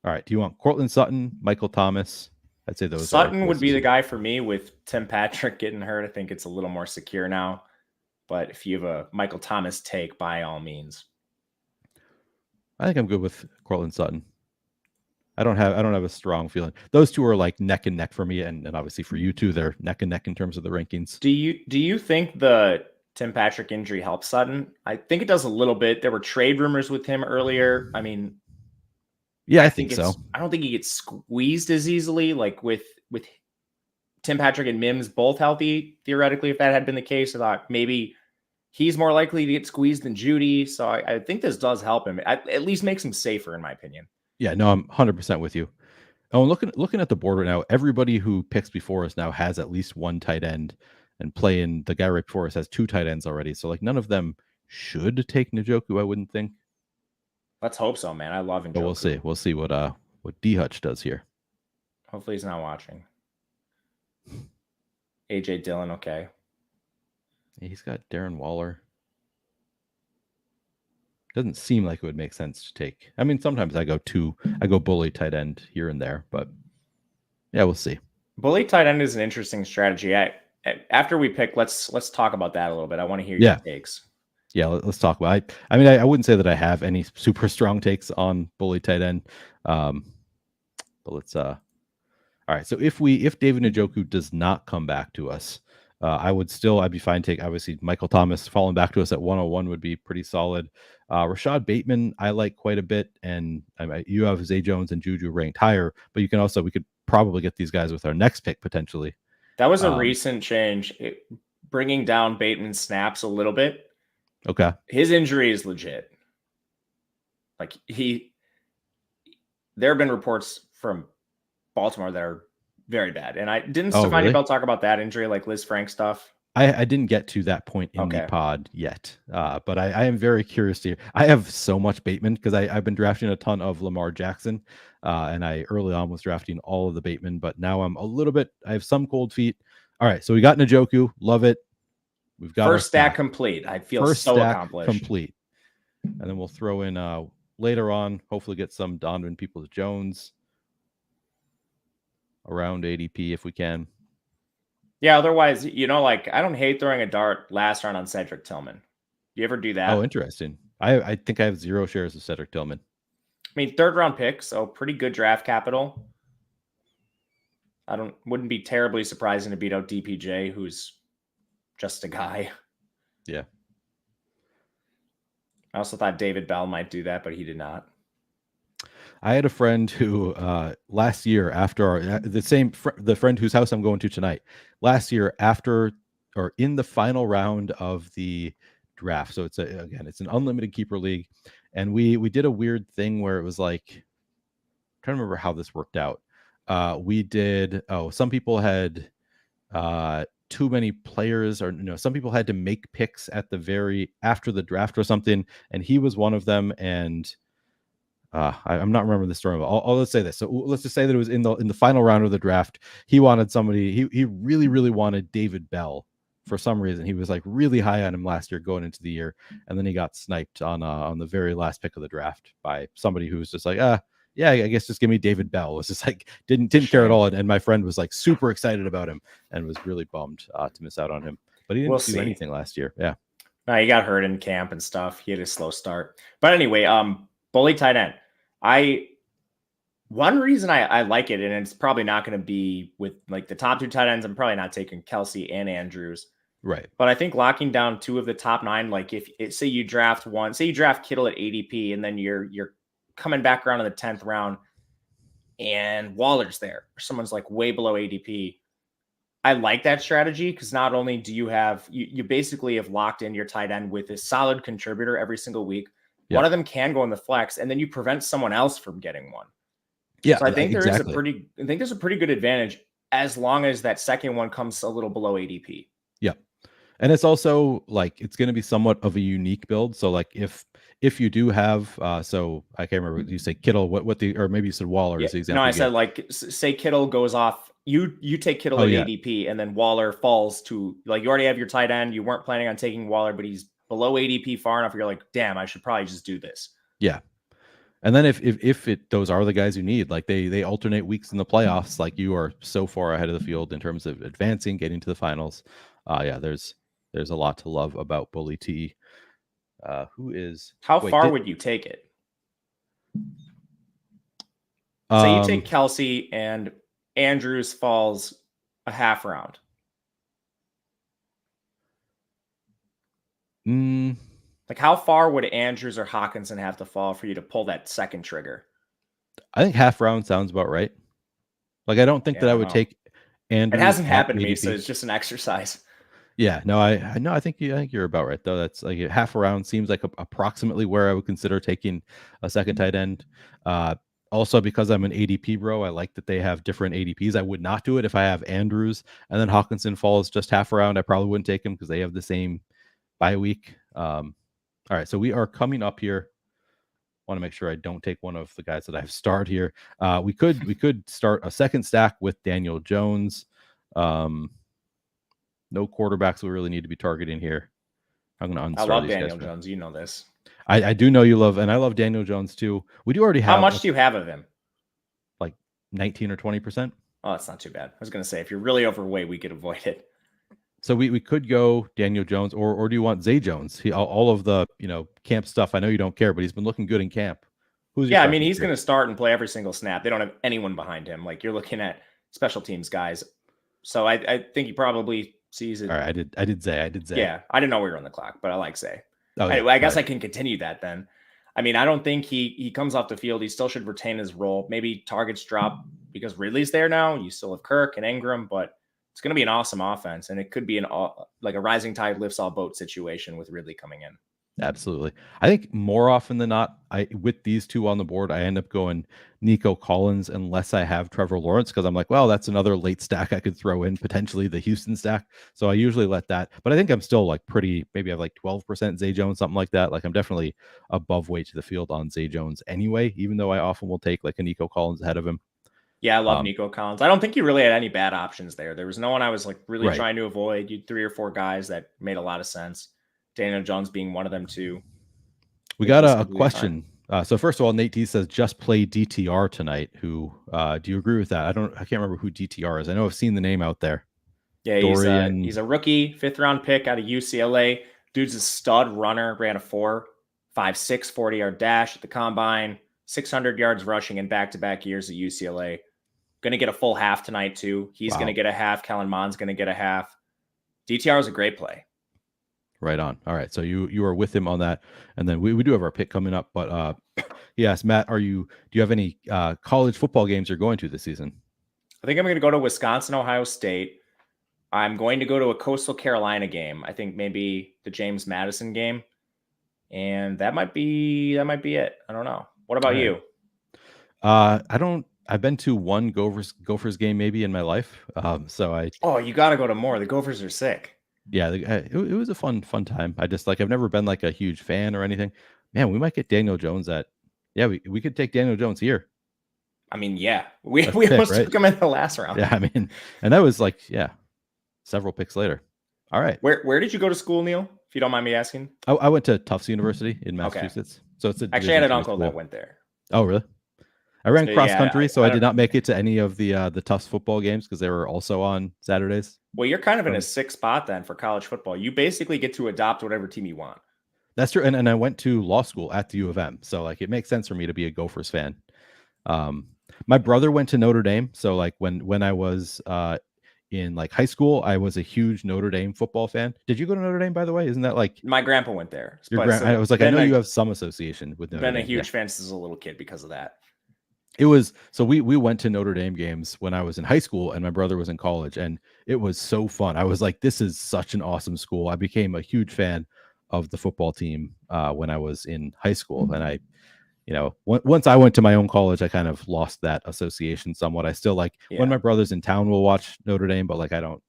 All right. Do you want Cortland Sutton, Michael Thomas? I'd say those. Sutton would be the guy for me with Tim Patrick getting hurt. I think it's a little more secure now. But if you have a Michael Thomas take, by all means. I think I'm good with Cortland Sutton. I don't have a strong feeling. Those two are like neck and neck for me, and obviously for you too, they're neck and neck in terms of the rankings. Do you think the Tim Patrick injury helps Sutton? I think it does a little bit. There were trade rumors with him earlier. I mean, yeah, I think so. I don't think he gets squeezed as easily. Like with Tim Patrick and Mims both healthy, theoretically, if that had been the case, I thought maybe he's more likely to get squeezed than Judy. So I think this does help him. At least makes him safer, in my opinion. Yeah, no, I'm 100% with you. Oh, looking at the board right now, everybody who picks before us now has at least one tight end, and playing the guy right before us has 2 tight ends already. So like none of them should take Njoku, I wouldn't think. Let's hope so, man. I love Njoku. But we'll see. We'll see what D Hutch does here. Hopefully he's not watching. AJ Dillon, okay. He's got Darren Waller. Doesn't seem like it would make sense to take. I mean, sometimes I go bully tight end here and there, but yeah, we'll see. Bully tight end is an interesting strategy. After we pick, let's talk about that a little bit. I want to hear your takes. Yeah, let's talk about it. I mean, I wouldn't say that I have any super strong takes on bully tight end. But let's all right. So if David Njoku does not come back to us, I'd be fine take obviously Michael Thomas falling back to us at 101 would be pretty solid. Rashad Bateman I like quite a bit, and you have Zay Jones and Juju ranked higher, but we could probably get these guys with our next pick potentially. That was a recent change, bringing down Bateman's snaps a little bit. Okay, his injury is legit. Like there have been reports from Baltimore that are very bad. And I didn't Stefania Bell talk about that injury, like Liz Frank stuff? I didn't get to that point in the pod yet, but I am very curious to hear. I have so much Bateman because I've been drafting a ton of Lamar Jackson, and I early on was drafting all of the Bateman, but now I have some cold feet. All right, so we got Njoku, love it. We've got first stack complete. I feel so accomplished. Complete, and then we'll throw in later on. Hopefully, get some Donovan Peoples-Jones around ADP if we can. Yeah, otherwise, like I don't hate throwing a dart last round on Cedric Tillman. You ever do that? Oh, interesting. I think I have 0 shares of Cedric Tillman. I mean, 3rd round pick, so pretty good draft capital. Wouldn't be terribly surprising to beat out DPJ, who's just a guy. Yeah. I also thought David Bell might do that, but he did not. I had a friend who last year after the friend whose house I'm going to tonight, last year after in the final round of the draft. So it's an unlimited keeper league, and we did a weird thing where it was like, I'm trying to remember how this worked out. We did some people had too many players, or some people had to make picks at the very after the draft or something, and he was one of them. And I'm not remembering the story. Let's say this. So let's just say that it was in the final round of the draft. He wanted somebody. He really really wanted David Bell for some reason. He was like really high on him last year going into the year, and then he got sniped on the very last pick of the draft by somebody who was just like, yeah, I guess just give me David Bell. It was just like didn't care at all. And my friend was like super excited about him and was really bummed to miss out on him. But he didn't do anything last year. Yeah. No, he got hurt in camp and stuff. He had a slow start. But anyway, bully tight end. One reason I like it, and it's probably not going to be with like the top 2 tight ends. I'm probably not taking Kelsey and Andrews. Right. But I think locking down 2 of the top 9, like say you draft Kittle at ADP, and then you're coming back around in the 10th round and Waller's there, or someone's like way below ADP. I like that strategy because not only do you have, you basically have locked in your tight end with a solid contributor every single week. Yep. One of them can go in the flex, and then you prevent someone else from getting one. Yeah. So I think there's a pretty good advantage as long as that second one comes a little below ADP. Yeah. And it's also like, it's going to be somewhat of a unique build. So like if you do have, so I can't remember, you say Kittle, or maybe you said Waller is the example. No, I said like, say Kittle goes off, you take Kittle at ADP, and then Waller falls to, like, you already have your tight end. You weren't planning on taking Waller, but he's below ADP far enough. You're like, damn, I should probably just do this. Yeah. And then if those are the guys you need, like they alternate weeks in the playoffs, like you are so far ahead of the field in terms of advancing, getting to the finals. There's a lot to love about Bully T. How far would you take it? Say you take Kelsey and Andrews falls a half round. Like, how far would Andrews or Hawkinson have to fall for you to pull that second trigger? I think half round sounds about right. Like, I don't think that I would take Andrews. It hasn't happened to me, so it's just an exercise. Yeah, no, I think you're about right though. That's like half a round seems like approximately where I would consider taking a second tight end. Also, because I'm an ADP bro, I like that they have different ADPs. I would not do it if I have Andrews and then Hawkinson falls just half a round. I probably wouldn't take him because they have the same bye week. All right, so we are coming up here. Want to make sure I don't take one of the guys that I've starred here. We could start a second stack with Daniel Jones. No quarterbacks we really need to be targeting here. I'm going to unstart. I love Daniel Jones. You know this. I do know you love, and I love Daniel Jones too. We do already have. How much do you have of him? Like 19 or 20%. Oh, that's not too bad. I was going to say, if you're really overweight, we could avoid it. So we could go Daniel Jones, or do you want Zay Jones? All of the camp stuff. I know you don't care, but he's been looking good in camp. I mean, he's going to start and play every single snap. They don't have anyone behind him. Like, you're looking at special teams guys. So I think he probably sees it. All right, I did Zay. Yeah, I didn't know we were on the clock, but I like Zay. Oh, anyway, I guess I can continue that then. I mean, I don't think he comes off the field. He still should retain his role. Maybe targets drop because Ridley's there now. You still have Kirk and Ingram, but it's going to be an awesome offense, and it could be like a rising tide lifts all boats situation with Ridley coming in. Absolutely. I think more often than not, with these two on the board, I end up going Nico Collins unless I have Trevor Lawrence, because I'm like, well, that's another late stack I could throw in, potentially the Houston stack. So I usually let that. But I think I'm still like maybe I have like 12% Zay Jones, something like that. Like, I'm definitely above weight to the field on Zay Jones anyway, even though I often will take like a Nico Collins ahead of him. Yeah, I love Nico Collins. I don't think you really had any bad options there. There was no one I was like really trying to avoid. You had 3 or 4 guys that made a lot of sense. Daniel Jones being one of them too. We got a question. So first of all, Nate T says just play DTR tonight. Who do you agree with that? I can't remember who DTR is. I know I've seen the name out there. Yeah, he's a rookie, 5th round pick out of UCLA. Dude's a stud runner. Ran a 4.56 40-yard dash at the combine. 600 yards rushing in back-to-back years at UCLA. Going to get a full half tonight too. He's going to get a half. Kellen Mond's going to get a half. DTR is a great play. Right on. All right. So you are with him on that. And then we do have our pick coming up, but yes, Matt, do you have any college football games you're going to this season? I think I'm going to go to Wisconsin, Ohio State. I'm going to go to a Coastal Carolina game. I think maybe the James Madison game. And that might be it. I don't know. What about you? I've been to one Gophers game maybe in my life. Oh, you got to go to more. The Gophers are sick. Yeah, it was a fun time. I just I've never been like a huge fan or anything. Man, we might get Daniel Jones we could take Daniel Jones here. I mean, yeah, we almost took him in the last round. Yeah, I mean, and that was several picks later. All right. Where did you go to school, Neil? If you don't mind me asking. I went to Tufts University in Massachusetts. Okay. So it's actually I had an uncle that went there. Oh, really? I ran cross country, so I did not make it to any of the Tufts football games because they were also on Saturdays. Well, you're kind of in a sick spot then for college football. You basically get to adopt whatever team you want. That's true. And I went to law school at the U of M. So it makes sense for me to be a Gophers fan. My brother went to Notre Dame. So when I was in high school, I was a huge Notre Dame football fan. Did you go to Notre Dame, by the way? Isn't that my grandpa went there? I was I know you have some association with Notre Dame. Been a huge fan since a little kid because of that. It was we went to Notre Dame games when I was in high school and my brother was in college, and it was so fun. I was like, this is such an awesome school. I became a huge fan of the football team when I was in high school. And once I went to my own college, I kind of lost that association somewhat. I still when my brother's in town, we'll watch Notre Dame, but I don't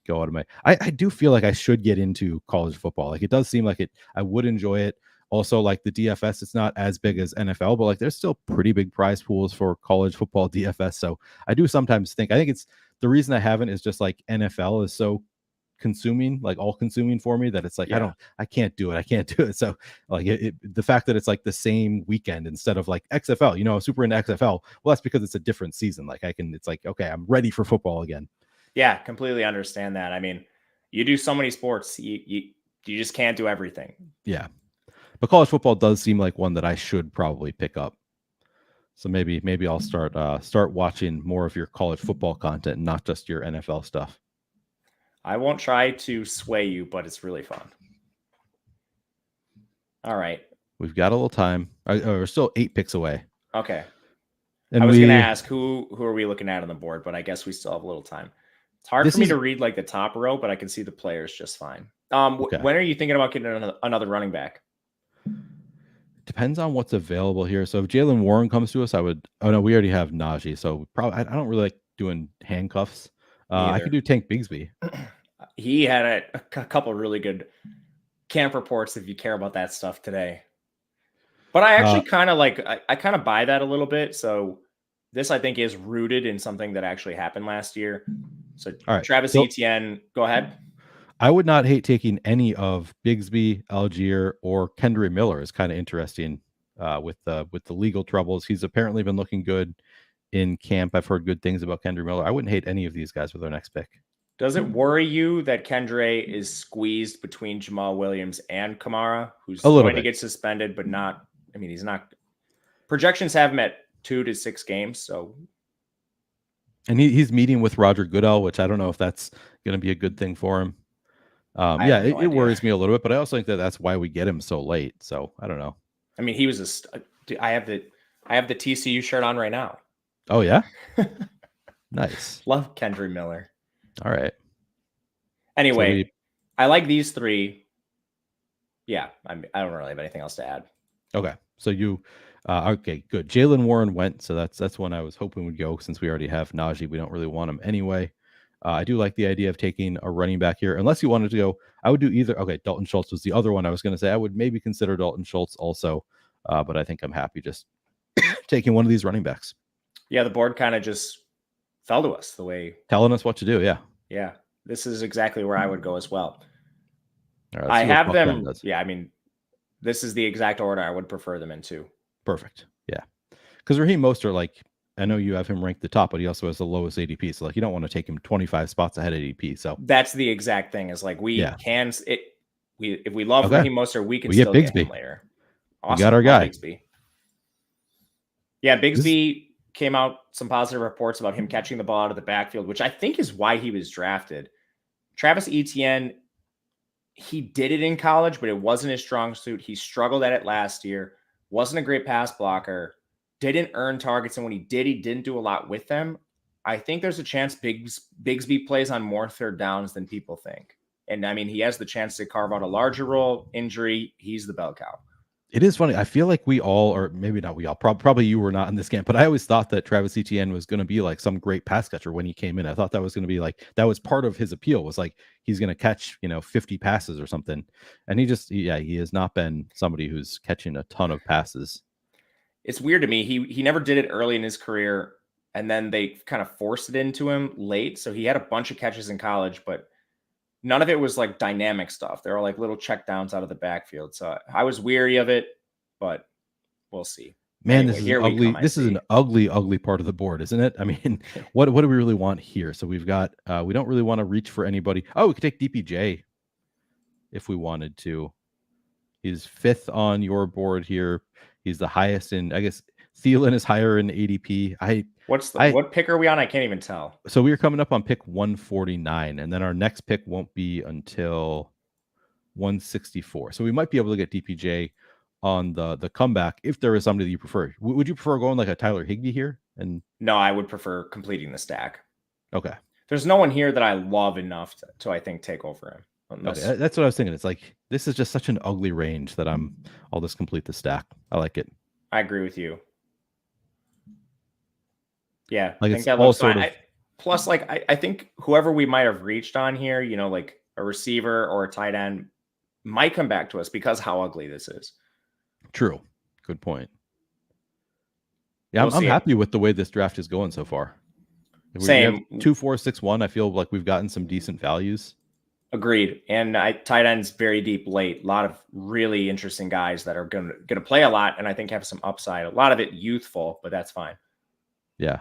go out of my, I do feel like I should get into college football. It does seem like I would enjoy it. Also, the DFS, it's not as big as NFL, but there's still pretty big prize pools for college football DFS. So I do sometimes think it's the reason I haven't is just NFL is so consuming, all consuming for me that it's I can't do it. I can't do it. So the fact that it's the same weekend instead of XFL, I'm super into XFL. Well, that's because it's a different season. Okay, I'm ready for football again. Yeah, completely understand that. I mean, you do so many sports, you just can't do everything. Yeah. But college football does seem like one that I should probably pick up. So maybe I'll start watching more of your college football content, not just your NFL stuff. I won't try to sway you, but it's really fun. All right. We've got a little time. We're still 8 picks away. Okay. And I was going to ask who are we looking at on the board, but I guess we still have a little time. It's hard for me to read the top row, but I can see the players just fine. Okay. When are you thinking about getting another running back? Depends on what's available here. So if Jaylen Warren comes to us, I would. Oh no, we already have Najee. So probably I don't really like doing handcuffs. I could do Tank Bigsby. He had a couple really good camp reports if you care about that stuff today. But I actually kind of I kind of buy that a little bit. So this I think is rooted in something that actually happened last year. So all right. Travis Etienne, go ahead. I would not hate taking any of Bigsby, Algier, or Kendre Miller. Is kind of interesting with the legal troubles. He's apparently been looking good in camp. I've heard good things about Kendre Miller. I wouldn't hate any of these guys with our next pick. Does it worry you that Kendre is squeezed between Jamal Williams and Kamara, who's going to get suspended, but not? I mean, he's not. Projections have him at 2 to 6 games, so. And he's meeting with Roger Goodell, which I don't know if that's going to be a good thing for him. It worries me a little bit, but I also think that's why we get him so late. So I don't know. I mean, he was I have the TCU shirt on right now. Oh yeah, nice. Love Kendre Miller. All right. Anyway, I like these 3. Yeah, I don't really have anything else to add. Okay, so you, okay, good. Jaylen Warren went, so that's one I was hoping would go since we already have Najee. We don't really want him anyway. I do like the idea of taking a running back here. Unless you wanted to go, I would do either. Okay, Dalton Schultz was the other one I was going to say. I would maybe consider Dalton Schultz also, but I think I'm happy just taking one of these running backs. Yeah, the board kind of just fell to us the way. Telling us what to do, yeah. Yeah, this is exactly where I would go as well. All right, I have them. Yeah, I mean, this is the exact order I would prefer them into. Perfect, yeah. Because Raheem Mostert, I know you have him ranked the top, but he also has the lowest ADP. So you don't want to take him 25 spots ahead of ADP. So that's the exact thing. Is if we love Raheem Mostert, we can still get him later. Awesome. We got our guy. Bigsby. Yeah, Bigsby came out some positive reports about him catching the ball out of the backfield, which I think is why he was drafted. Travis Etienne, he did it in college, but it wasn't his strong suit. He struggled at it last year. Wasn't a great pass blocker. Didn't earn targets, and when he did, he didn't do a lot with them. I think there's a chance Bigsby plays on more third downs than people think. And I mean, he has the chance to carve out a larger role. Injury, he's the bell cow. It is funny. I feel like we all, or maybe not we all, probably you were not in this camp, but I always thought that Travis Etienne was going to be like some great pass catcher when he came in. I thought that was going to be like, that was part of his appeal, was like, he's going to catch, 50 passes or something. And he has not been somebody who's catching a ton of passes. It's weird to me. He never did it early in his career, and then they kind of forced it into him late. So he had a bunch of catches in college, but none of it was like dynamic stuff. There were like little check downs out of the backfield. So I was weary of it, but we'll see. Man, anyway, this is ugly. This is an ugly part of the board, isn't it? I mean, what do we really want here? So we've got, we don't really want to reach for anybody. Oh, we could take DPJ if we wanted to. He's 5th on your board here. He's the highest in, I guess, Thielen is higher in ADP. What pick are we on? I can't even tell. So we are coming up on pick 149, and then our next pick won't be until 164. So we might be able to get DPJ on the comeback if there is somebody that you prefer. Would you prefer going like a Tyler Higbee here? And no, I would prefer completing the stack. Okay. There's no one here that I love enough to I think take over him. Okay, that's what I was thinking. It's like, this is just such an ugly range that I'll just complete the stack. I like it. I agree with you. Yeah, like I think that looks fine. Plus, like, I think whoever we might have reached on here, like a receiver or a tight end, might come back to us because how ugly this is. True. Good point. Yeah, I'm happy with the way this draft is going so far. Same. 2, 4, 6, 1. I feel like we've gotten some decent values. Agreed. And tight ends very deep late. A lot of really interesting guys that are going to play a lot, and I think have some upside. A lot of it youthful, but that's fine. Yeah.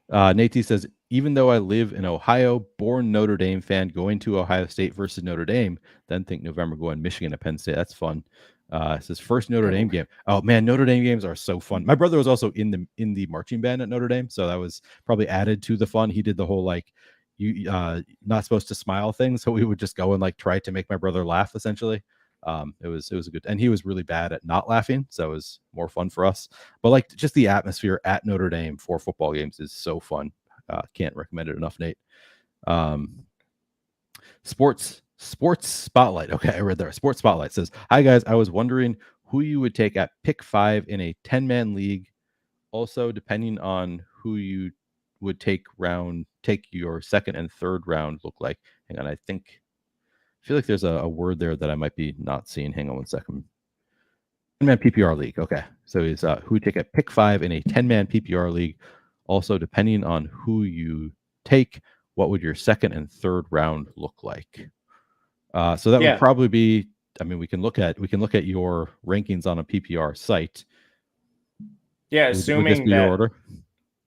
Nate says, even though I live in Ohio, born Notre Dame fan, going to Ohio State versus Notre Dame, then think November going Michigan at Penn State. That's fun. It says first Notre Dame game. Oh man, Notre Dame games are so fun. My brother was also in the marching band at Notre Dame, so that was probably added to the fun. He did the whole like you not supposed to smile thing, so we would just go and like try to make my brother laugh essentially. It was a good, and he was really bad at not laughing, so it was more fun for us. But like just the atmosphere at Notre Dame for football games is so fun. Can't recommend it enough, Nate. Sports Spotlight. Okay, I read there. Sports Spotlight says, "Hi guys, I was wondering who you would take at pick 5 in a 10-man league. Also, depending on who you would take your second and third round look like." Hang on, I feel like there's a word there that I might be not seeing. Hang on one second. 10-man PPR league. Okay, so he's who would take at pick 5 in a 10-man PPR league. Also, depending on who you take, what would your second and third round look like? So that would probably be. I mean, we can look at your rankings on a PPR site. Yeah, assuming that your order.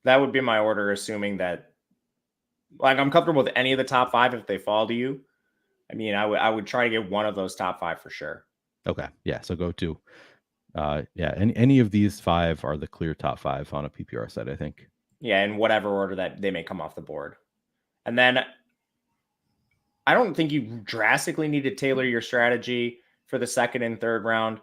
That would be my order, assuming that like I'm comfortable with any of the top 5 if they fall to you. I mean, I would try to get one of those top 5 for sure. Okay, yeah. So go to, any of these 5 are the clear top 5 on a PPR site, I think. Yeah, in whatever order that they may come off the board, and then I don't think you drastically need to tailor your strategy for the second and third round.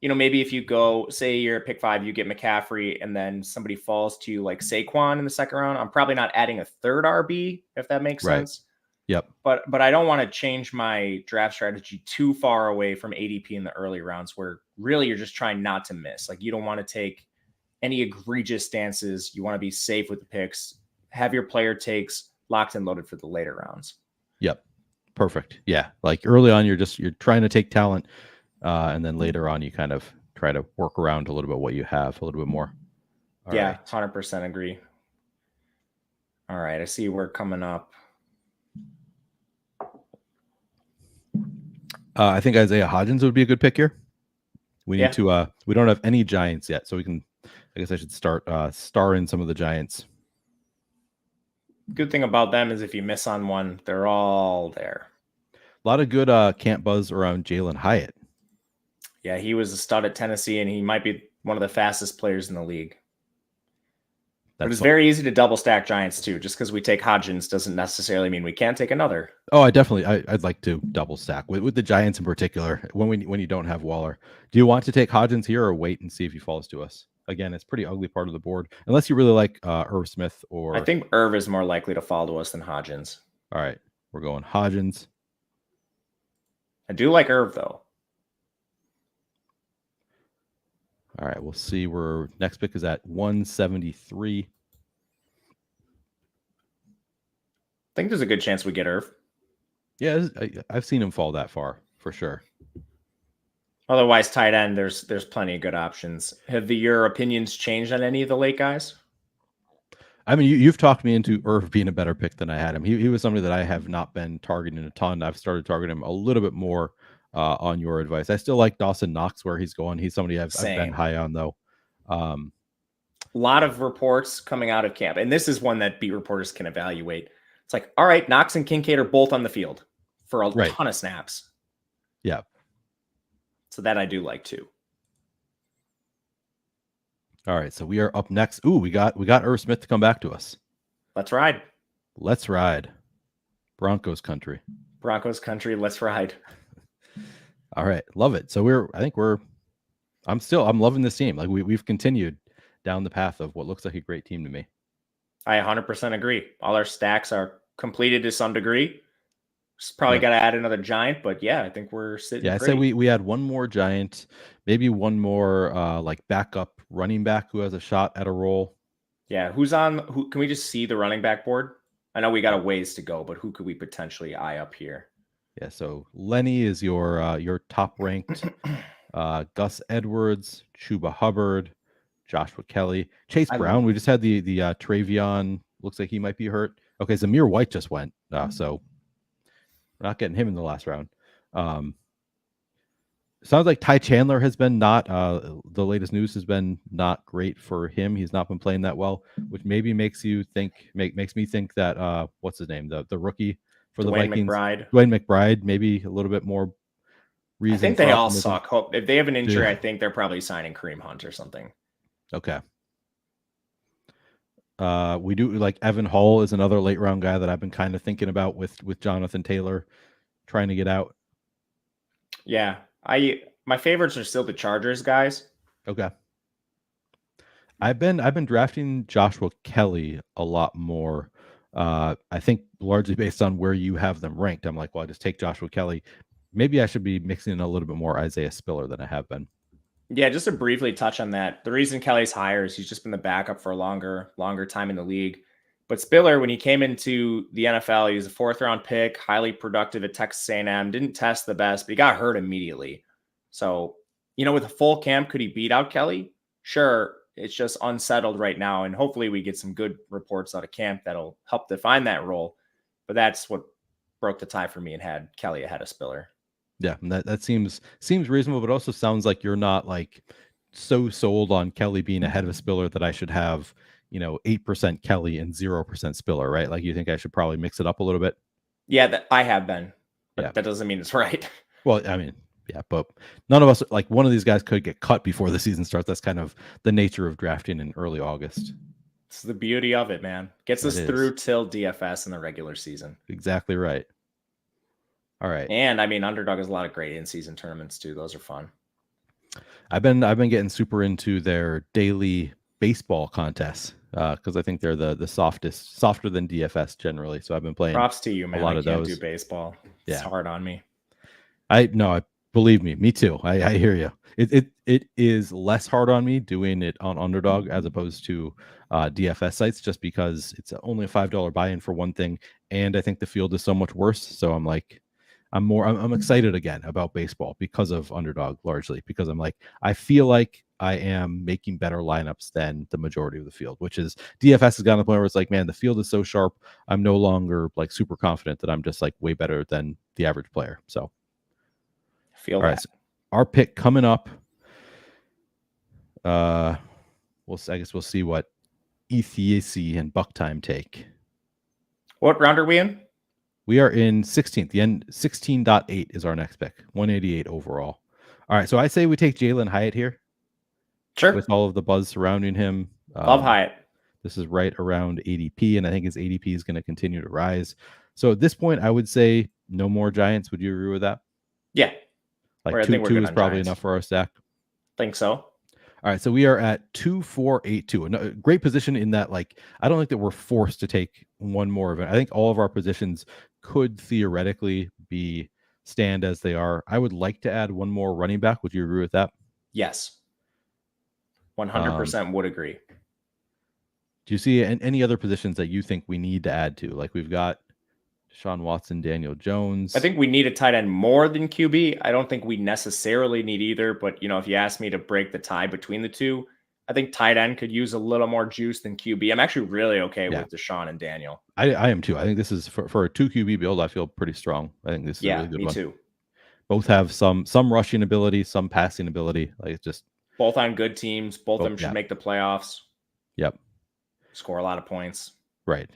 Maybe if you go, say you're at pick 5, you get McCaffrey, and then somebody falls to like Saquon in the second round. I'm probably not adding a third RB, if that makes sense. Yep. But I don't want to change my draft strategy too far away from ADP in the early rounds where really you're just trying not to miss. Like you don't want to take any egregious stances. You want to be safe with the picks. Have your player takes locked and loaded for the later rounds. Yep. Perfect. Yeah. Like early on, you're trying to take talent. And then later on, you kind of try to work around a little bit what you have a little bit more. All right. 100% agree. All right. I see we're coming up. I think Isaiah Hodgins would be a good pick here. We need to. We don't have any Giants yet, so we can. I guess I should start starring some of the Giants. Good thing about them is if you miss on one, they're all there. A lot of good camp buzz around Jalen Hyatt. Yeah, he was a stud at Tennessee, and he might be one of the fastest players in the league. But it's very easy to double stack Giants too. Just because we take Hodgins doesn't necessarily mean we can't take another. Oh, I'd like to double stack with the Giants in particular when you don't have Waller. Do you want to take Hodgins here or wait and see if he falls to us? again, it's pretty ugly part of the board. Unless you really like Irv Smith or... I think Irv is more likely to fall to us than Hodgins. All right, we're going Hodgins. I do like Irv, though. All right, we'll see where next pick is at 173. I think there's a good chance we get Irv. Yeah, I've seen him fall that far for sure. Otherwise, tight end, there's plenty of good options. Have your opinions changed on any of the late guys? I mean, you've talked me into Irv being a better pick than I had him. He was somebody that I have not been targeting a ton. I've started targeting him a little bit more on your advice. I still like Dawson Knox where he's going. He's somebody I've been high on, though. A lot of reports coming out of camp, and this is one that beat reporters can evaluate. It's like, all right, Knox and Kincaid are both on the field for a ton of snaps. Yeah. So that I do like too. All right, so we are up next. Ooh, we got Irv Smith to come back to us. Let's ride. Let's ride. Broncos country. Broncos country. Let's ride. All right, love it. So I'm loving this team. Like we've continued down the path of what looks like a great team to me. I 100% agree. All our stacks are completed to some degree. Probably got to add another giant, but yeah, I think we're sitting. Yeah, I say we had one more giant, maybe one more like backup running back who has a shot at a role. Yeah, who can we just see the running back board? I know we got a ways to go, but who could we potentially eye up here? Yeah, so Lenny is your top ranked. Gus Edwards, Chuba Hubbard, Joshua Kelly, Chase Brown. We just had the Travion. Looks like he might be hurt. Okay, Zamir White just went. So we're not getting him in the last round. Sounds like Ty Chandler has been not. The latest news has been not great for him. He's not been playing that well, which maybe makes me think that what's his name, the rookie for the Vikings, Dwayne McBride, maybe a little bit more reason. I think they all suck. If they have an injury, I think they're probably signing Kareem Hunt or something. Okay. We do like Evan Hull is another late round guy that I've been kind of thinking about with Jonathan Taylor trying to get out. Yeah. My favorites are still the Chargers guys. Okay. I've been drafting Joshua Kelly a lot more. I think largely based on where you have them ranked. I'm like, well, I just take Joshua Kelly. Maybe I should be mixing in a little bit more Isaiah Spiller than I have been. Yeah, just to briefly touch on that. The reason Kelly's higher is he's just been the backup for a longer time in the league. But Spiller, when he came into the NFL, he was a 4th round pick, highly productive at Texas A&M, didn't test the best, but he got hurt immediately. So, with a full camp, could he beat out Kelly? Sure. It's just unsettled right now. And hopefully we get some good reports out of camp that'll help define that role. But that's what broke the tie for me and had Kelly ahead of Spiller. Yeah, that seems reasonable, but also sounds like you're not like so sold on Kelly being ahead of Spiller that I should have, 8% Kelly and 0% Spiller, right? Like you think I should probably mix it up a little bit? Yeah, I have been, but that doesn't mean it's right. Well, I mean, yeah, but none of us, like one of these guys could get cut before the season starts. That's kind of the nature of drafting in early August. It's the beauty of it, man. Gets us through till DFS in the regular season. Exactly right. All right. And I mean, Underdog has a lot of great in-season tournaments too. Those are fun. I've been getting super into their daily baseball contests because I think they're the softer than DFS generally. So I've been playing. Props to you, man. A lot of can't those. Do baseball. It's hard on me. Believe me too. I hear you. It is less hard on me doing it on Underdog as opposed to DFS sites, just because it's only a $5 buy-in for one thing, and I think the field is so much worse. So I'm like, I'm excited again about baseball because of Underdog, largely because I'm like, I feel like I am making better lineups than the majority of the field, which is DFS has gotten to the point where it's like, man, the field is so sharp. I'm no longer like super confident that I'm just like way better than the average player. So feel that. Right, so our pick coming up. I guess we'll see what Ethiasi and Bucktime take. What round are we in? We are in 16th. The end 16.8 is our next pick. 188 overall. All right, so I say we take Jalen Hyatt here. Sure. With all of the buzz surrounding him. Love Hyatt. This is right around ADP, and I think his ADP is going to continue to rise. So at this point, I would say no more Giants. Would you agree with that? Yeah. Like two is probably enough for our stack. Think so. All All right, so we are at 2-4-8-2. A great position in that, like, I don't think that we're forced to take one more event. I think all of our positions could theoretically be stand as they are. I would like to add one more running back. Would you agree with that? Yes. 100% would agree. Do you see any other positions that you think we need to add to? Like, we've got Deshaun Watson, Daniel Jones. I think we need a tight end more than QB. I don't think we necessarily need either, but if you ask me to break the tie between the two, I think tight end could use a little more juice than QB. I'm actually really okay with Deshaun and Daniel. I am too. I think this is for a 2 QB build. I feel pretty strong. I think this is a really good one. Me too. Both have some rushing ability, some passing ability. Like, it's just both on good teams. Both of them should make the playoffs. Yep. Score a lot of points. Right.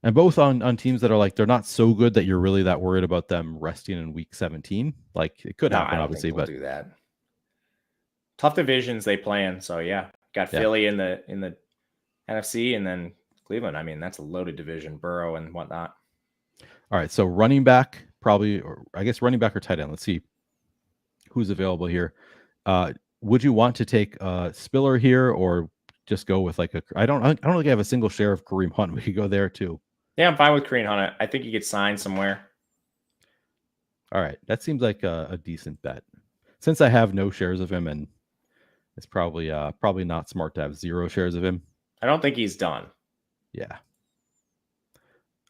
And both on teams that are like, they're not so good that you're really that worried about them resting in week 17. Like, it could happen, obviously, but do that. Tough divisions they play in. So got Philly in the NFC, and then Cleveland. I mean, that's a loaded division, Burrow and whatnot. All right. So running back, probably, or I guess running back or tight end. Let's see who's available here. Would you want to take Spiller here, or just go with like I don't think I have a single share of Kareem Hunt. We could go there too. Yeah, I'm fine with Kareem Hunt. I think he gets signed somewhere. All right. That seems like a decent bet. Since I have no shares of him, and it's probably not smart to have 0 shares of him. I don't think he's done. Yeah.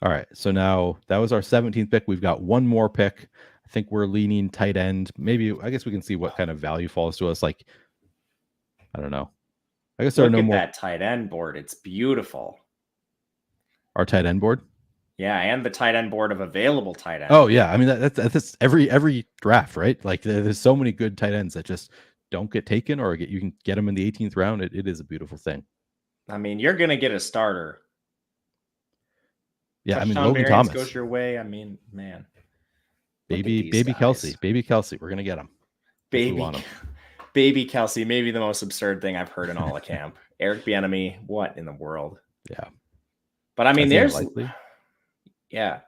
All right. So now that was our 17th pick. We've got one more pick. I think we're leaning tight end. Maybe, I guess we can see what kind of value falls to us. Like, I don't know. I guess there are no more. That tight end board. It's beautiful. Our tight end board? Yeah, and the tight end board of available tight ends. Oh yeah, I mean that's every draft, right? Like, there's so many good tight ends that just don't get taken, or you can get them in the 18th round. It is a beautiful thing. I mean, you're gonna get a starter. Yeah, I mean, Logan Thomas goes your way. I mean, man, baby Kelsey, we're gonna get him. Baby Kelsey, maybe the most absurd thing I've heard in all of camp. Eric Bieniemy, what in the world? Yeah, but I mean, yeah,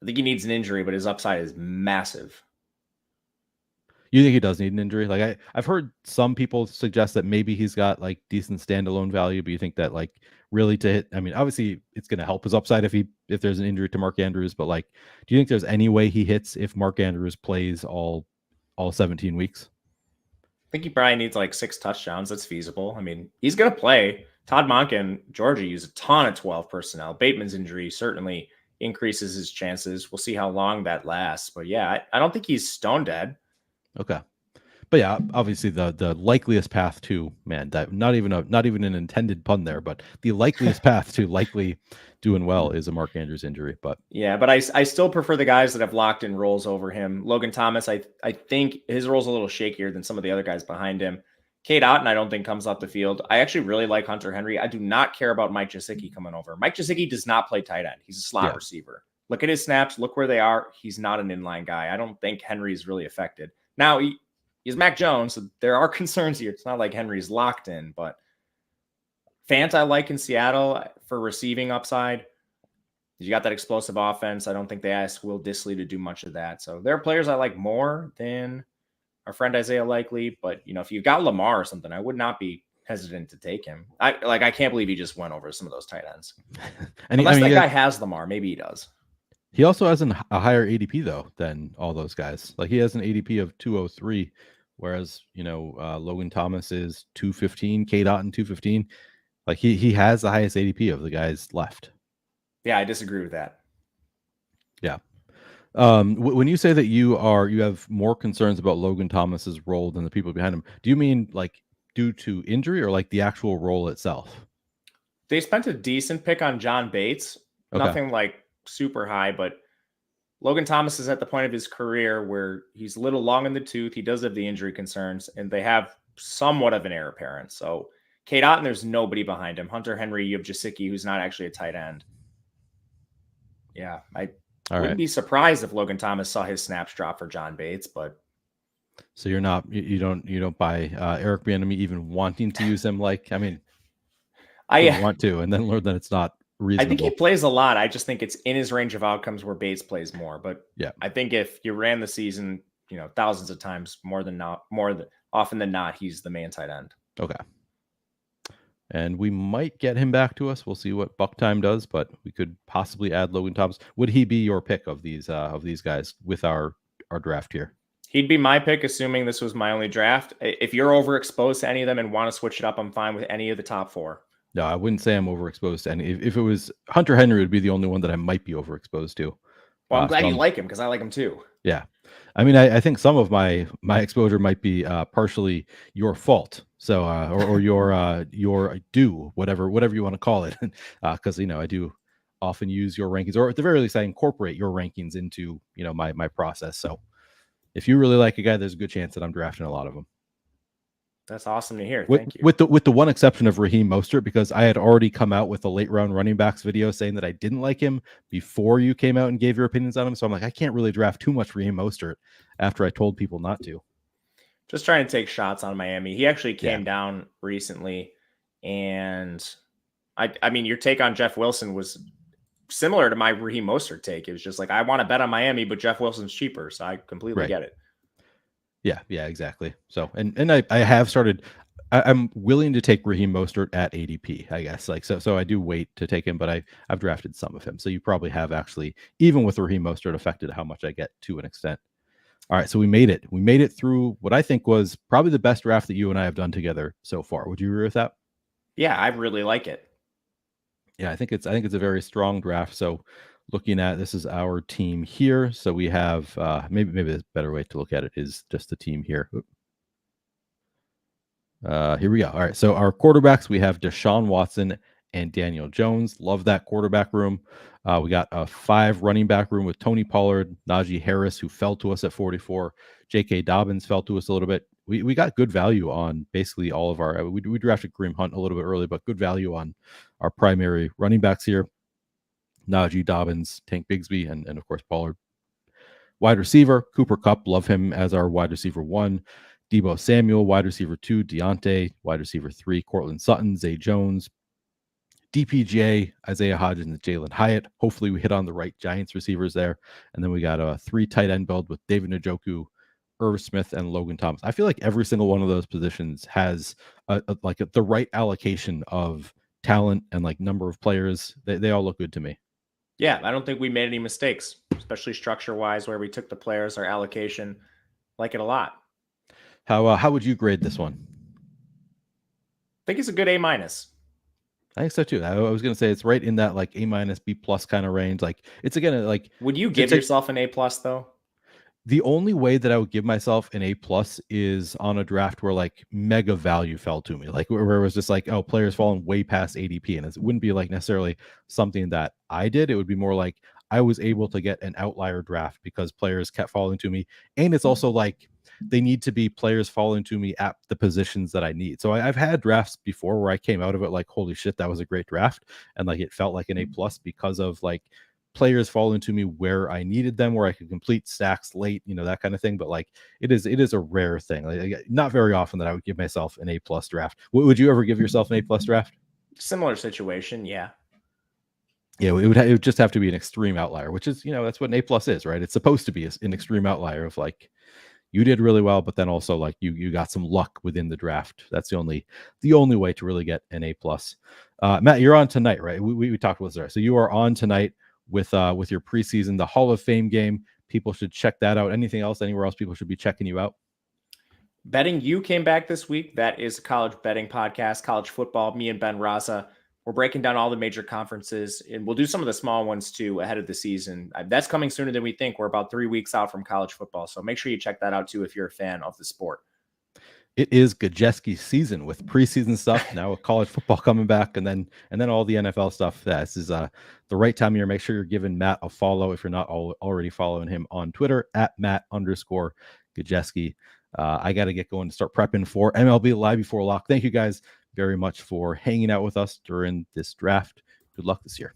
I think he needs an injury, but his upside is massive. You think he does need an injury? Like, I've heard some people suggest that maybe he's got like decent standalone value, but you think that like really to hit, I mean, obviously it's going to help his upside if there's an injury to Mark Andrews, but like, do you think there's any way he hits if Mark Andrews plays all 17 weeks? I think he probably needs like 6 touchdowns. That's feasible. I mean, he's going to play. Todd Monken and Georgia use a ton of 12 personnel. Bateman's injury certainly increases his chances. We'll see how long that lasts. But yeah, I don't think he's stone dead. Okay. But yeah, obviously the likeliest path to, man, that not even an intended pun there, but the likeliest path to likely doing well is a Mark Andrews injury. But yeah, but I still prefer the guys that have locked in roles over him. Logan Thomas, I think his role's a little shakier than some of the other guys behind him. Cade Otton, I don't think comes off the field. I actually really like Hunter Henry. I do not care about Mike Gesicki coming over. Mike Gesicki does not play tight end. He's a slot receiver. Look at his snaps. Look where they are. He's not an inline guy. I don't think Henry's really affected. Now, he's Mac Jones, so there are concerns here. It's not like Henry's locked in, but Fant I like in Seattle for receiving upside. You got that explosive offense. I don't think they asked Will Dissly to do much of that. So there are players I like more than our friend Isaiah Likely, but if you've got Lamar or something, I would not be hesitant to take him. I can't believe he just went over some of those tight ends. Unless that guy has Lamar, maybe he does. He also has a higher ADP though than all those guys. Like, he has an ADP of 203, whereas Logan Thomas is 215, Cade Otton 215. Like, he has the highest ADP of the guys left. Yeah, I disagree with that. Yeah. When you say that you have more concerns about Logan Thomas's role than the people behind him, do you mean like due to injury or like the actual role itself? They spent a decent pick on John Bates. Okay. Nothing like super high, but Logan Thomas is at the point of his career where he's a little long in the tooth. He does have the injury concerns, and they have somewhat of an heir apparent. So Cade Otton, there's nobody behind him. Hunter Henry, you have Gesicki, who's not actually a tight end. Yeah, I wouldn't be surprised if Logan Thomas saw his snaps drop for John Bates, but so you don't buy Eric Bieniemy even wanting to use him. Like, I mean, I want to, and then learn that it's not reasonable. I think he plays a lot. I just think it's in his range of outcomes where Bates plays more. But yeah, I think if you ran the season, thousands of times more than often than not, he's the main tight end. Okay. And we might get him back to us. We'll see what Buck Time does, but we could possibly add Logan Thomas. Would he be your pick of these guys with our draft here? He'd be my pick, assuming this was my only draft. If you're overexposed to any of them and want to switch it up, I'm fine with any of the top 4. No, I wouldn't say I'm overexposed to any. If it was Hunter Henry, would be the only one that I might be overexposed to. Well, I'm glad you like him because I like him too. Yeah. I mean, I think some of my exposure might be partially your fault. So, or your due, whatever you want to call it, because I do often use your rankings, or at the very least, I incorporate your rankings into my process. So, if you really like a guy, there's a good chance that I'm drafting a lot of them. That's awesome to hear. Thank you. With the one exception of Raheem Mostert, because I had already come out with a late round running backs video saying that I didn't like him before you came out and gave your opinions on him. So I'm like, I can't really draft too much Raheem Mostert after I told people not to. Just trying to take shots on Miami. He actually came down recently, and I mean, your take on Jeff Wilson was similar to my Raheem Mostert take. It was just like, I want to bet on Miami, but Jeff Wilson's cheaper, so I completely get it. Yeah, exactly. So, and I have started. I'm willing to take Raheem Mostert at ADP, I guess. So I do wait to take him, but I've drafted some of him. So you probably have actually, even with Raheem Mostert, affected how much I get to an extent. All right, so we made it. We made it through what I think was probably the best draft that you and I have done together so far. Would you agree with that? Yeah, I really like it. Yeah, I think it's a very strong draft. So looking at, this is our team here. So we have maybe a better way to look at it is just the team here. Here we go. All right. So our quarterbacks, we have Deshaun Watson and Daniel Jones. Love that quarterback room. We got a 5 running back room with Tony Pollard, Najee Harris, who fell to us at 44. J.K. Dobbins fell to us a little bit. We got good value on basically all of our. We drafted Kareem Hunt a little bit early, but good value on our primary running backs here. Najee, Dobbins, Tank Bigsby, and of course Pollard. Wide receiver, Cooper Kupp, love him as our wide receiver 1. Deebo Samuel, wide receiver 2. Deontay, wide receiver 3. Cortland Sutton, Zay Jones. DPJ, Isaiah Hodgins, and Jalen Hyatt. Hopefully we hit on the right Giants receivers there. And then we got a 3 tight end build with David Njoku, Irv Smith, and Logan Thomas. I feel like every single one of those positions has the right allocation of talent and number of players. They all look good to me. Yeah, I don't think we made any mistakes, especially structure-wise, where we took the players, our allocation. Like it a lot. How would you grade this one? I think it's a good A-. I think so too. I was going to say it's right in that A- B+ kind of range. It's again Would you give yourself an A+ though? The only way that I would give myself an A+ is on a draft where mega value fell to me, where it was just players falling way past ADP, and it wouldn't be necessarily something that I did. It would be more I was able to get an outlier draft because players kept falling to me, and it's also they need to be players falling to me at the positions that I need. So I've had drafts before where I came out of it holy shit, that was a great draft, and it felt like an A+ because of players falling to me where I needed them, where I could complete stacks late, that kind of thing. But it is a rare thing. Not very often that I would give myself an A+ draft. Would you ever give yourself an A+ draft? Similar situation, yeah. Yeah, it would just have to be an extreme outlier, which is that's what an A+ is, right? It's supposed to be an extreme outlier of you did really well, but then also you got some luck within the draft. That's the only way to really get an A+. Matt, you're on tonight, right? We talked about this. So you are on tonight with your preseason, the Hall of Fame game. People should check that out. Anything else, anywhere else people should be checking you out? Betting U came back this week. That is a college betting podcast, college football. Me and Ben Raza, we're breaking down all the major conferences, and we'll do some of the small ones too ahead of the season. That's coming sooner than we think. We're about 3 weeks out from college football, so make sure you check that out too if you're a fan of the sport. It is Gajewski season with preseason stuff. Now with college football coming back, and then all the NFL stuff. This is the right time of year. Make sure you're giving Matt a follow if you're not already following him on Twitter at Matt_Gajewski. I got to get going to start prepping for MLB Live Before Lock. Thank you guys very much for hanging out with us during this draft. Good luck this year.